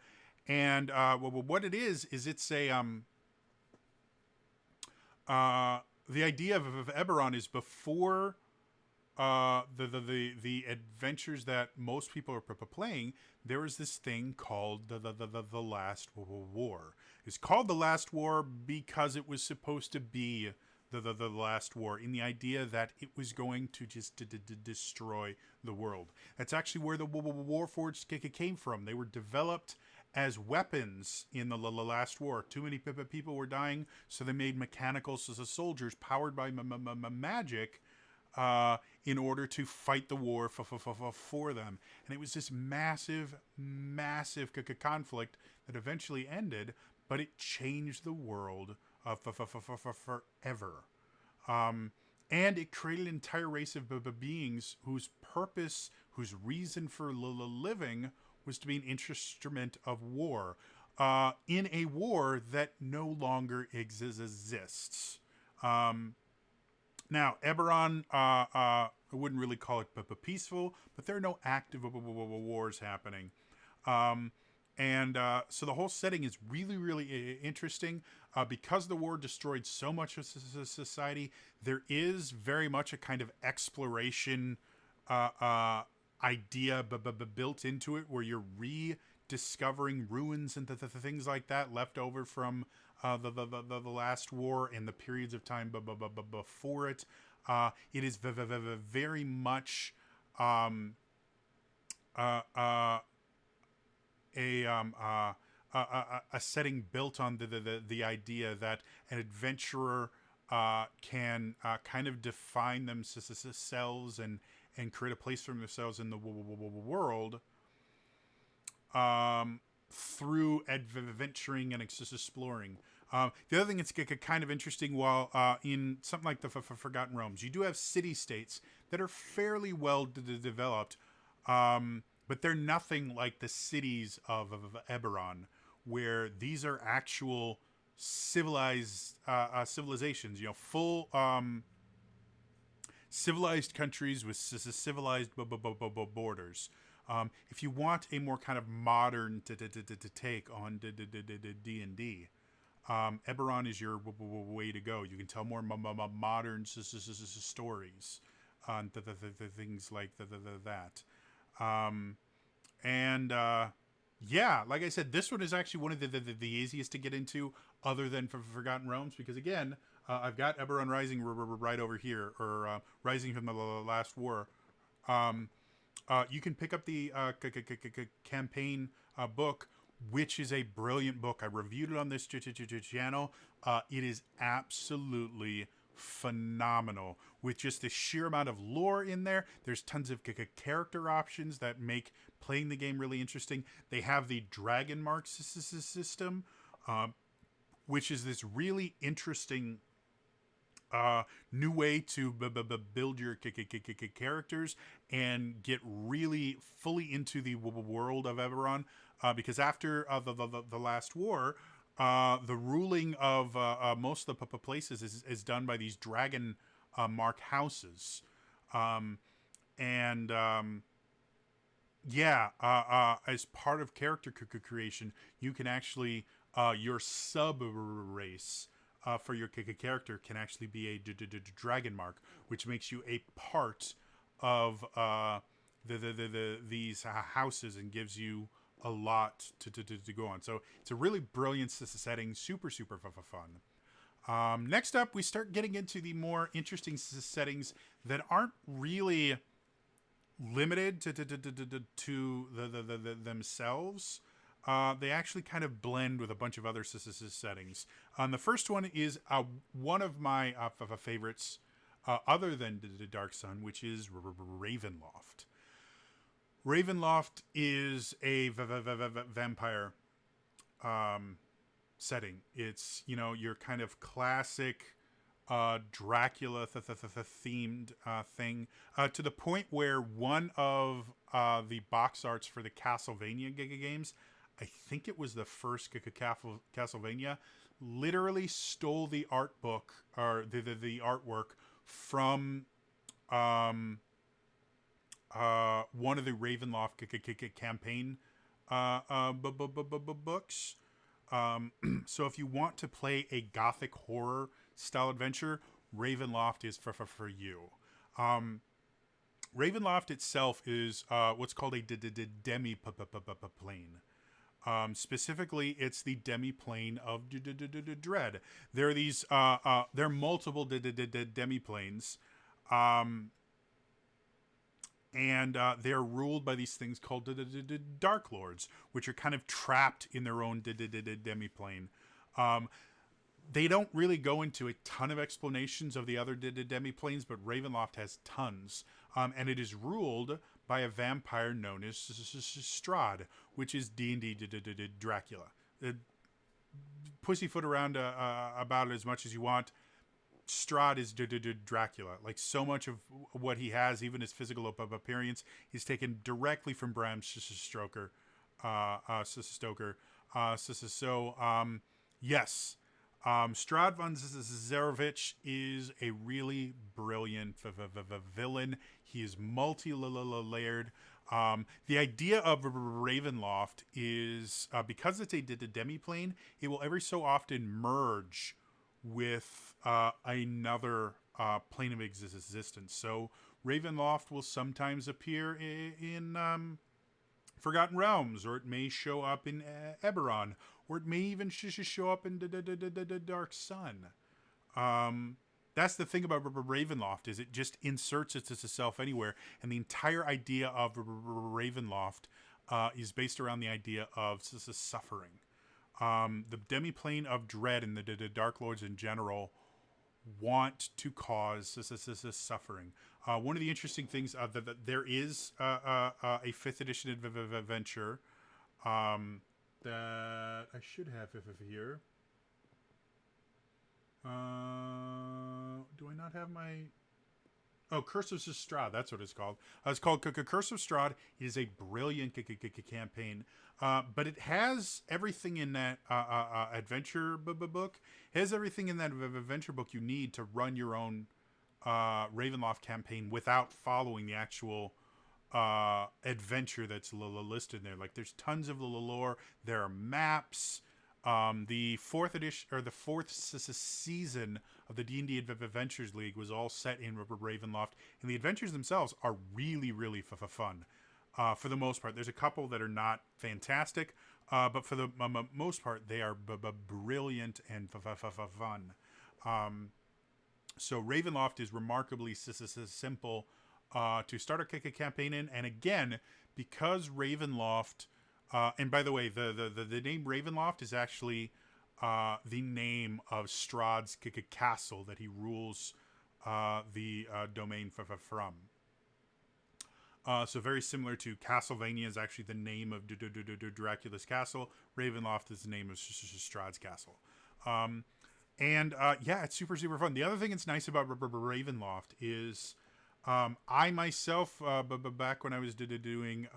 and what it is it's a the idea of Eberron is before the adventures that most people are playing. There is this thing called the Last War. It's called the Last War because it was supposed to be the last war, in the idea that it was going to just destroy the world. That's actually where the Warforged came from. They were developed as weapons in the last war. Too many people were dying, so they made mechanical soldiers powered by magic in order to fight the war for them. And it was this massive, massive conflict that eventually ended, but it changed the world forever. And it created an entire race of beings whose purpose, whose reason for living was to be an instrument of war. In a war that no longer exists. Now, Eberron, I wouldn't really call it peaceful, but there are no active wars happening. So the whole setting is really, really interesting. Because the war destroyed so much of society, there is very much a kind of exploration idea built into it, where you're rediscovering ruins and things like that left over from the last war and the periods of time before it. It is very much a setting built on the idea that an adventurer can kind of define themselves and create a place for themselves in the world through adventuring and exploring. The other thing that's kind of interesting, while in something like the Forgotten Realms, you do have city-states that are fairly well developed, but they're nothing like the cities of Eberron, where these are actual civilized civilizations, full civilized countries with civilized borders. If you want a more kind of modern take on D&D, Eberron is your way to go. You can tell more modern stories on things like that. Yeah, like I said, this one is actually one of the easiest to get into, other than for Forgotten Realms, because again, I've got Eberron Rising right over here, or Rising from the Last War. You can pick up the campaign book, which is a brilliant book. I reviewed it on this channel. It is absolutely phenomenal, with just the sheer amount of lore in there. There's tons of character options that make playing the game really interesting. They have the Dragon Mark system, which is this really interesting new way to build your characters and get really fully into the world of Eberron, because after the last war, the ruling of most of the places is done by these Dragon Mark houses. As part of character creation, you can actually, your sub-race for your character can actually be a Dragon Mark, which makes you a part of these houses and gives you a lot to go on. So it's a really brilliant setting, super fun. Next up, we start getting into the more interesting settings that aren't really limited to themselves. They actually kind of blend with a bunch of other settings. The first one is one of my favorites, other than the Dark Sun, which is Ravenloft. Ravenloft is a vampire setting. It's, your kind of classic Dracula themed thing, to the point where one of the box arts for the Castlevania games, I think it was the first Castlevania, literally stole the art book, or the artwork from one of the Ravenloft campaign books. So if you want to play a gothic horror style adventure, Ravenloft is for you. Ravenloft itself is what's called a demi-plane. Specifically, it's the demi-plane of Dread. There are these, there are multiple demi-planes, and they're ruled by these things called Dark Lords, which are kind of trapped in their own demi-plane. they don't really go into a ton of explanations of the other demi-planes, but Ravenloft has tons. And it is ruled by a vampire known as Strahd, which is D&D Dracula. Pussyfoot around about it as much as you want. Strahd is Dracula. Like, so much of what he has, even his physical appearance, is taken directly from Bram Stoker. Yes. Strahd von Zarovich is a really brilliant villain. He is multi-layered. The idea of Ravenloft is, because it's a demi-plane, it will every so often merge with another plane of existence. So Ravenloft will sometimes appear in Forgotten Realms, or it may show up in Eberron, or it may even show up in the Dark Sun. That's the thing about Ravenloft, is it just inserts itself anywhere, and the entire idea of Ravenloft is based around the idea of suffering. The demi-plane of dread and the Dark Lords in general want to cause suffering. One of the interesting things that there is a 5th edition adventure that I should have here. Do I not have my... Oh, Curse of Strahd, that's what it's called. It's called Curse of Strahd. It is a brilliant campaign, but it has everything in that adventure book. It has everything in that adventure book you need to run your own Ravenloft campaign without following the actual adventure that's listed there. Like, there's tons of lore. There are maps. The 4th edition, or the 4th season of the D&D Adventures League was all set in Ravenloft, and the adventures themselves are really, really fun. For the most part, there's a couple that are not fantastic, but for the most part, they are brilliant and fun. So Ravenloft is remarkably simple to start a campaign in, and again, because Ravenloft. And by the way, the name Ravenloft is actually the name of Strahd's castle that he rules the domain from. So very similar to Castlevania is actually the name of Dracula's castle. Ravenloft is the name of Strahd's castle. Yeah, it's super fun. The other thing that's nice about Ravenloft is I myself, back when I was doing...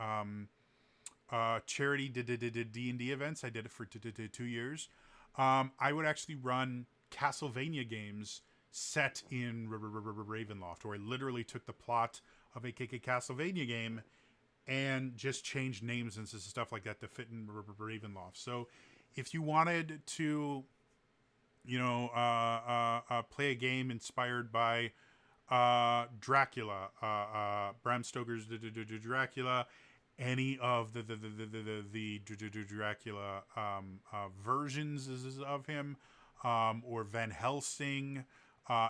charity D&D events. I did it for 2 years. I would actually run Castlevania games set in Ravenloft, where I literally took the plot of a Castlevania game and just changed names and stuff like that to fit in Ravenloft. So if you wanted to, play a game inspired by Dracula, Bram Stoker's Dracula, any of the Dracula versions of him, or Van Helsing,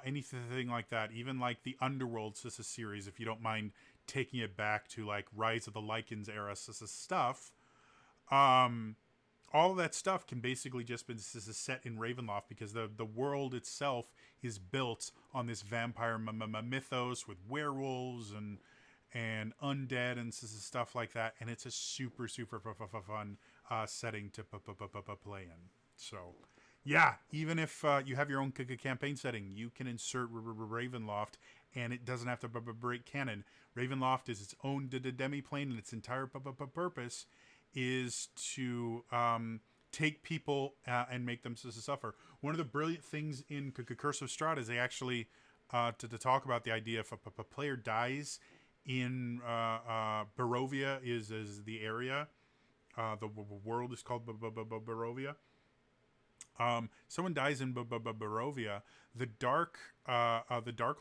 anything like that. Even like the Underworld series, if you don't mind taking it back to like Rise of the Lycans era stuff. All of that stuff can basically just be set in Ravenloft, because the world itself is built on this vampire mythos with werewolves and undead and stuff like that, and it's a super fun setting to play in. So yeah, even if you have your own campaign setting, you can insert Ravenloft, and it doesn't have to break canon. Ravenloft is its own demi-plane, and its entire purpose is to take people and make them suffer. One of the brilliant things in Curse of Strahd is they actually to talk about the idea if a player dies in Barovia is the area. The world is called Barovia. Someone dies in Barovia. The Dark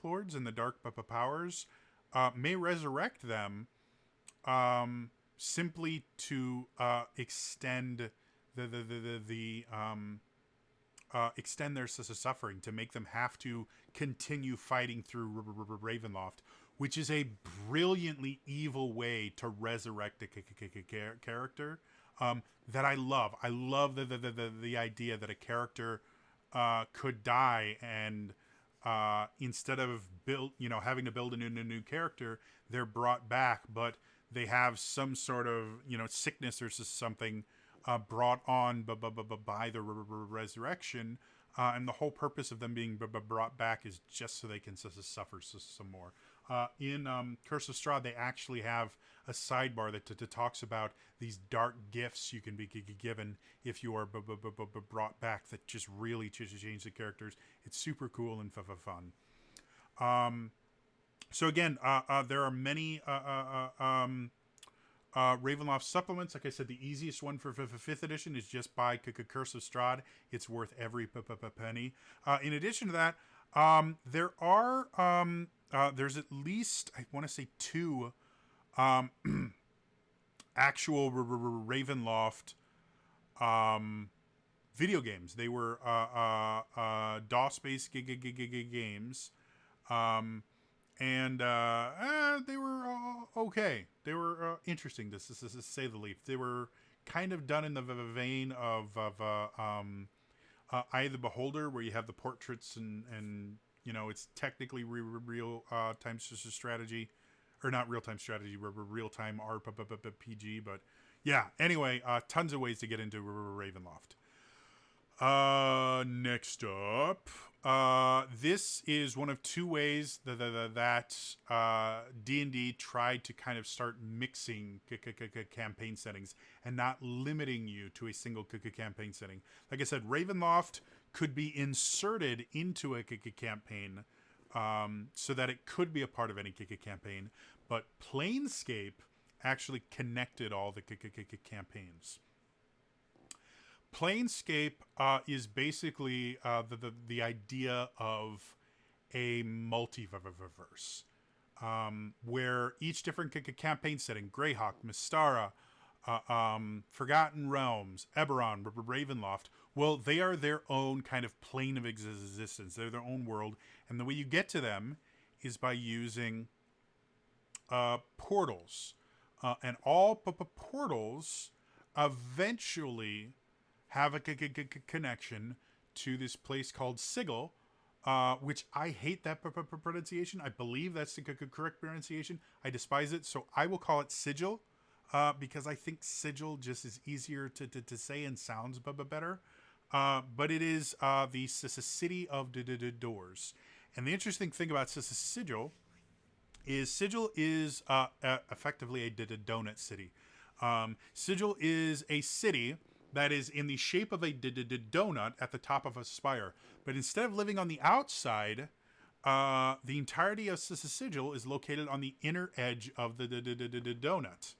Lords and the Dark Powers may resurrect them simply to extend extend their suffering, to make them have to continue fighting through Ravenloft, which is a brilliantly evil way to resurrect a character that I love. I love the idea that a character could die, and instead of having to build a new character, they're brought back, but they have some sort of sickness or something brought on by the resurrection, and the whole purpose of them being brought back is just so they can suffer some more. In Curse of Strahd, they actually have a sidebar that talks about these dark gifts you can be given if you are brought back, that just really change the characters. It's super cool and fun. So again, there are many Ravenloft supplements. Like I said, the easiest one for 5th edition is just buy Curse of Strahd. It's worth every penny. In addition to that, there are there's at least, I want to say, 2 actual Ravenloft video games. They were DOS-based games, and they were okay. They were interesting, to say the least. They were kind of done in the vein of Eye of the Beholder, where you have the portraits and it's technically real time strategy, or not real time strategy, real time RPG. But yeah, anyway, tons of ways to get into Ravenloft. Next up, this is one of 2 ways that D&D tried to kind of start mixing campaign settings and not limiting you to a single campaign setting. Like I said, Ravenloft could be inserted into a campaign so that it could be a part of any campaign, but Planescape actually connected all the campaigns. Planescape is basically the idea of a multiverse, where each different campaign setting, Greyhawk, Mystara, Forgotten Realms, Eberron, Ravenloft, well, they are their own kind of plane of existence. They're their own world, and the way you get to them is by using portals, and all portals eventually have a connection to this place called Sigil, which I hate that pronunciation. I believe that's the correct pronunciation. I despise it, so I will call it Sigil, because I think Sigil just is easier to say and sounds better. But it is the city of doors. And the interesting thing about Sigil is effectively a donut city. Sigil is a city that is in the shape of a donut at the top of a spire. But instead of living on the outside, the entirety of Sigil is located on the inner edge of the donut.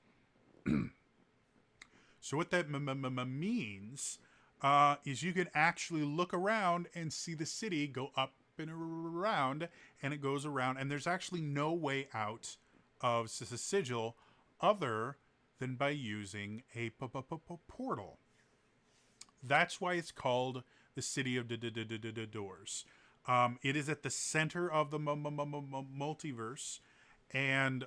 So what that means is you can actually look around and see the city go up and around, and it goes around, and there's actually no way out of Sigil other than by using a portal. That's why it's called the City of Doors. It is at the center of the multiverse, and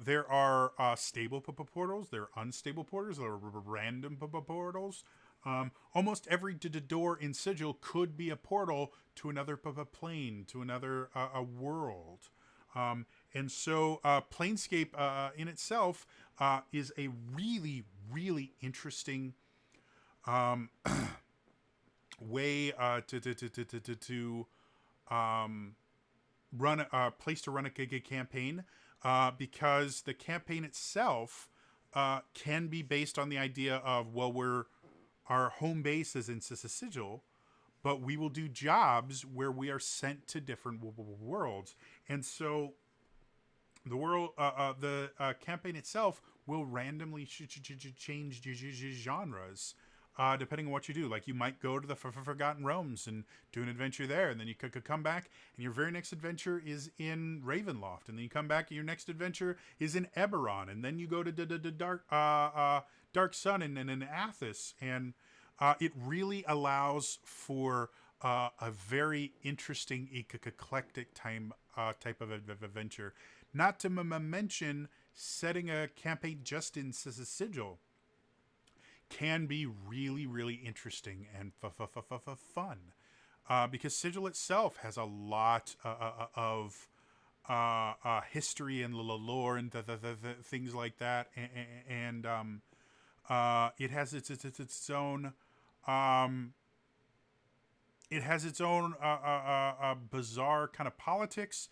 there are stable portals, there are unstable portals, there are random portals. Almost every door in Sigil could be a portal to another plane, to another world. And so Planescape in itself is a really, really interesting way to run a place to run a campaign, because the campaign itself can be based on the idea of, well, our home base is in Sigil, but we will do jobs where we are sent to different worlds. And so the campaign itself will randomly change genres depending on what you do. Like, you might go to the Forgotten Realms and do an adventure there, and then you could come back, and your very next adventure is in Ravenloft, and then you come back, and your next adventure is in Eberron, and then you go to Dark Sun and in Athos, and it really allows for a very interesting, eclectic type of adventure. Not to mention setting a campaign just in Sigil can be really, really interesting and fun. Because Sigil itself has a lot of history and lore and the things like that, and it has its own bizarre kind of politics.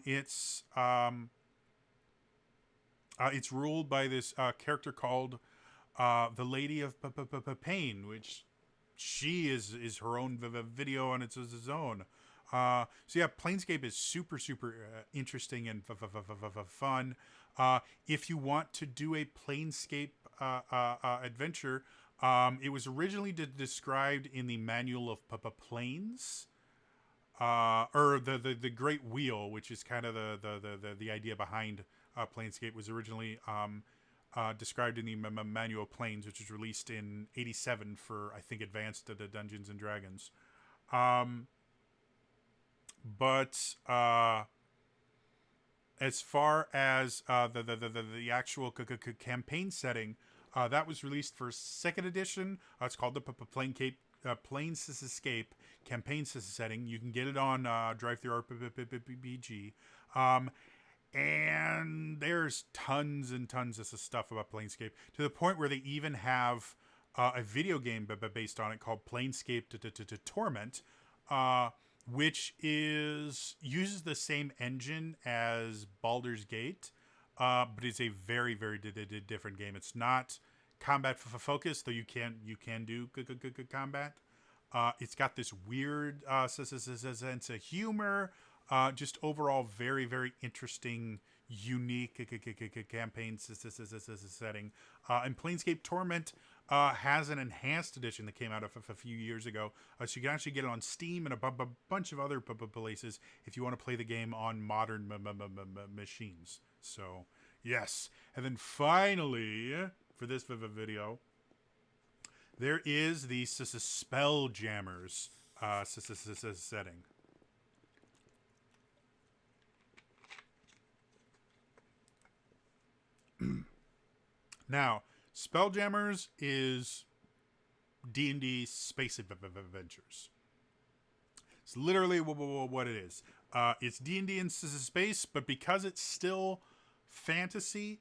It's ruled by this character called the Lady of Pain, which she is her own video on its own. So yeah, Planescape is super interesting and fun. If you want to do a Planescape adventure, it was originally described in the Manual of Planes, or the Great Wheel, which is kind of the idea behind Planescape, was originally described in the Manual of Planes, which was released in '87 for, I think, Advanced Dungeons and Dragons. But as far as the actual campaign setting, that was released for second edition. It's called the Planescape campaign setting. You can get it on DriveThruRPG. And there's tons and tons of stuff about Planescape, to the point where they even have a video game based on it called Planescape to Torment, which uses the same engine as Baldur's Gate, but it's a very, very different game. It's not combat focused, though you can do combat. It's got this weird sense of humor. Just overall very, very interesting, unique campaign setting. And Planescape Torment has an enhanced edition that came out a few years ago. So you can actually get it on Steam and a bunch of other places if you want to play the game on modern machines. So, yes. And then finally, for this video, there is the Spelljammers setting. Now, Spelljammers is D&D Space Adventures. It's literally what it is. It's D&D in space, but because it's still fantasy,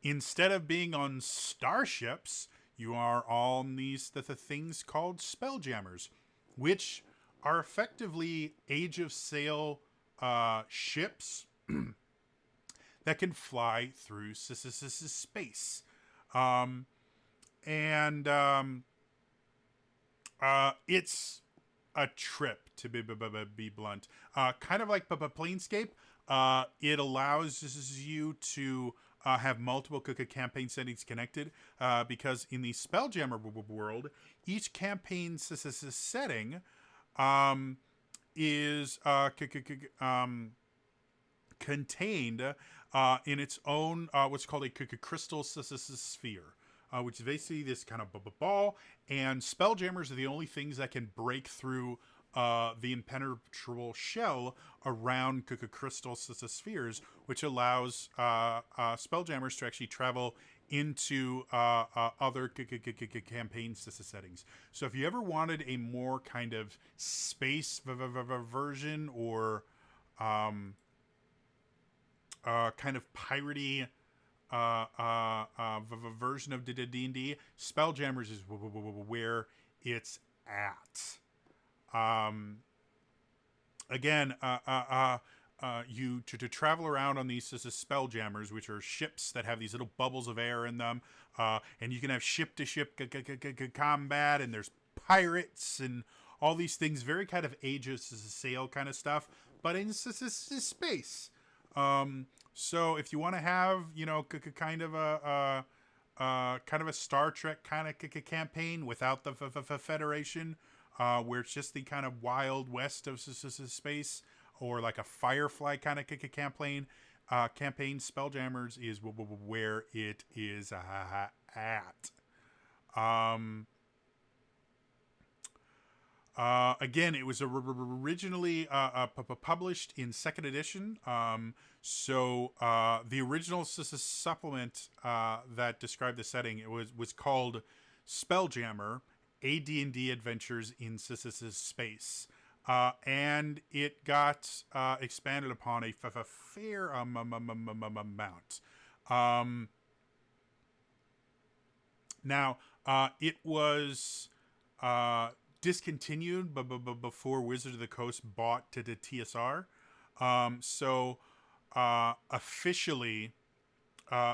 instead of being on starships, you are on these the things called Spelljammers, which are effectively Age of Sail ships that can fly through space. It's a trip, to be blunt. Kind of like Planescape, it allows you to have multiple campaign settings connected, because in the Spelljammer world, each campaign setting is contained in its own what's called a crystal sphere, which is basically this kind of ball, and Spelljammers are the only things that can break through the impenetrable shell around crystal spheres, which allows Spelljammers to actually travel into other campaign settings. So if you ever wanted a more kind of space version, or kind of piratey version of D&D, Spelljammers is where it's at. Again, you to travel around on these Spelljammers, which are ships that have these little bubbles of air in them, and you can have ship-to-ship combat, and there's pirates and all these things, very kind of Age of Sail kind of stuff, but in space. So if you want to have, kind of a Star Trek kind of campaign without the Federation, where it's just the kind of wild west of space, or like a Firefly kind of campaign, Spelljammers is where it is at. Again, it was originally published in second edition. So the original supplement that described the setting, it was called Spelljammer: AD&D Adventures in Space. And it got expanded upon a fair amount. Now, it was discontinued before Wizards of the Coast bought to the TSR. Officially,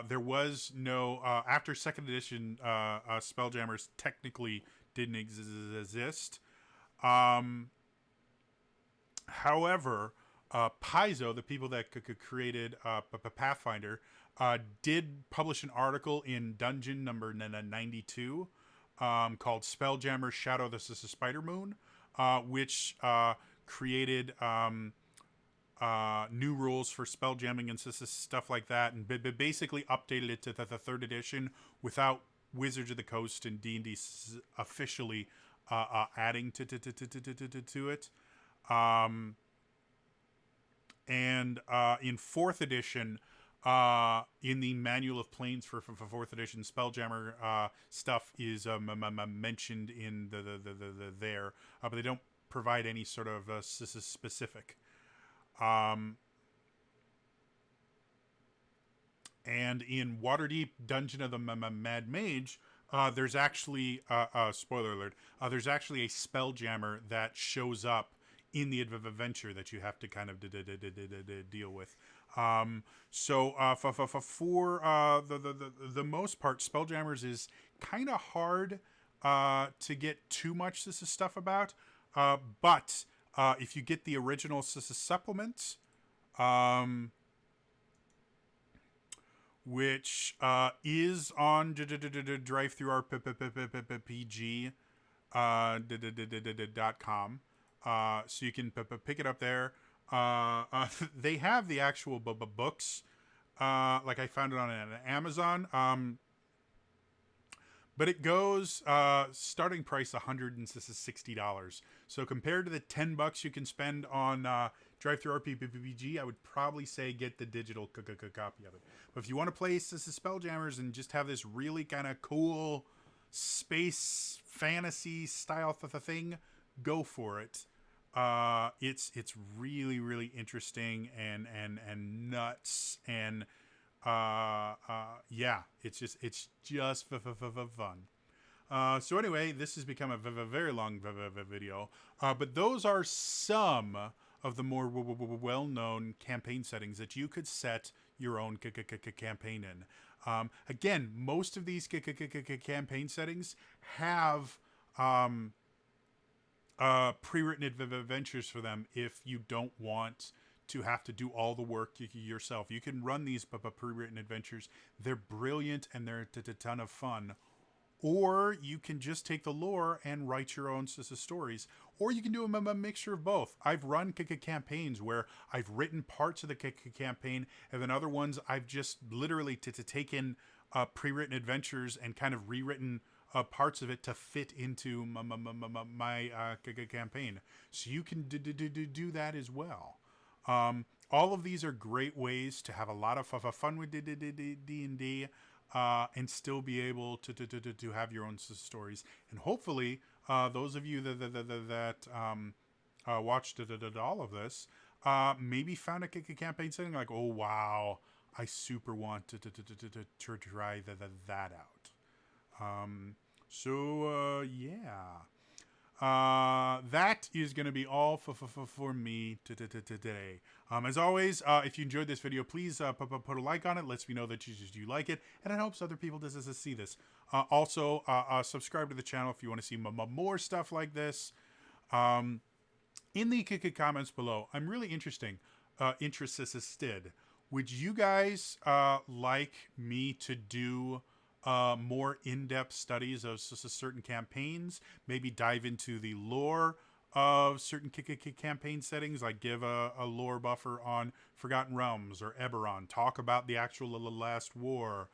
there was no after second edition. Spelljammers technically didn't exist. However, Paizo, the people that created Pathfinder, did publish an article in Dungeon number 92 called Spelljammers: Shadow of the Spider Moon, which created new rules for spelljamming and stuff like that, and basically updated it to the third edition without Wizards of the Coast and D&D officially adding to it. And in fourth edition, in the Manual of Planes for fourth edition, Spelljammer stuff is mentioned in the there, but they don't provide any sort of specific. And in Waterdeep Dungeon of the Mad Mage, there's actually spoiler alert. There's actually a Spelljammer that shows up in the adventure that you have to kind of deal with. So for the most part, Spelljammers is kind of hard to get too much stuff about. But if you get the original supplement, which is on drive-thru-rpg.com. So you can pick it up there. They have the actual books. Like I found it on Amazon. But it goes starting price $160. So compared to the $10 you can spend on drive-thru-rpg, I would probably say get the digital copy of it. But if you want to play Spelljammers and just have this really kind of cool space fantasy style thing, go for it. It's really, really interesting and nuts, and yeah, it's just fun. So anyway, this has become a very long video, but those are some of the more well-known campaign settings that you could set your own campaign in. Again, most of these campaign settings have pre-written adventures for them if you don't want to have to do all the work yourself. You can run these pre-written adventures. They're brilliant and they're a ton of fun. Or you can just take the lore and write your own stories. Or you can do a mixture of both. I've run campaigns where I've written parts of the campaign, and then other ones I've just literally taken pre-written adventures and kind of rewritten parts of it to fit into my campaign. So you can do that as well. All of these are great ways to have a lot of fun with D&D. And still be able to have your own stories, and hopefully those of you that watched all of this maybe found a campaign setting like, oh wow, I super want to try that out. Yeah. That is going to be all for me today. As always, if you enjoyed this video, please put a like on it. Lets me know that you like it, and it helps other people to see this. Also, subscribe to the channel if you want to see more stuff like this. In the comments below, I'm really interested. Would you guys like me to do more in-depth studies of certain campaigns, maybe dive into the lore of certain campaign settings, like give a lore buffer on Forgotten Realms or Eberron, talk about the actual Last War,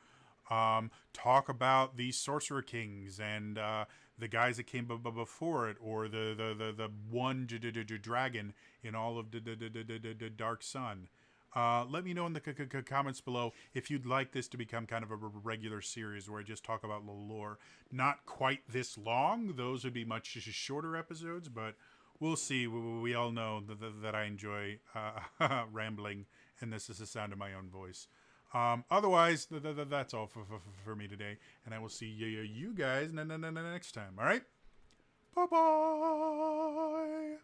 talk about the Sorcerer Kings and the guys that came before it, or the one dragon in all of the Dark Sun. Let me know in the comments below if you'd like this to become kind of a regular series where I just talk about lore. Not quite this long; those would be much shorter episodes, but we'll see. We all know that I enjoy rambling, and this is the sound of my own voice. Otherwise, that's all for me today, and I will see you guys next time. All right, bye bye.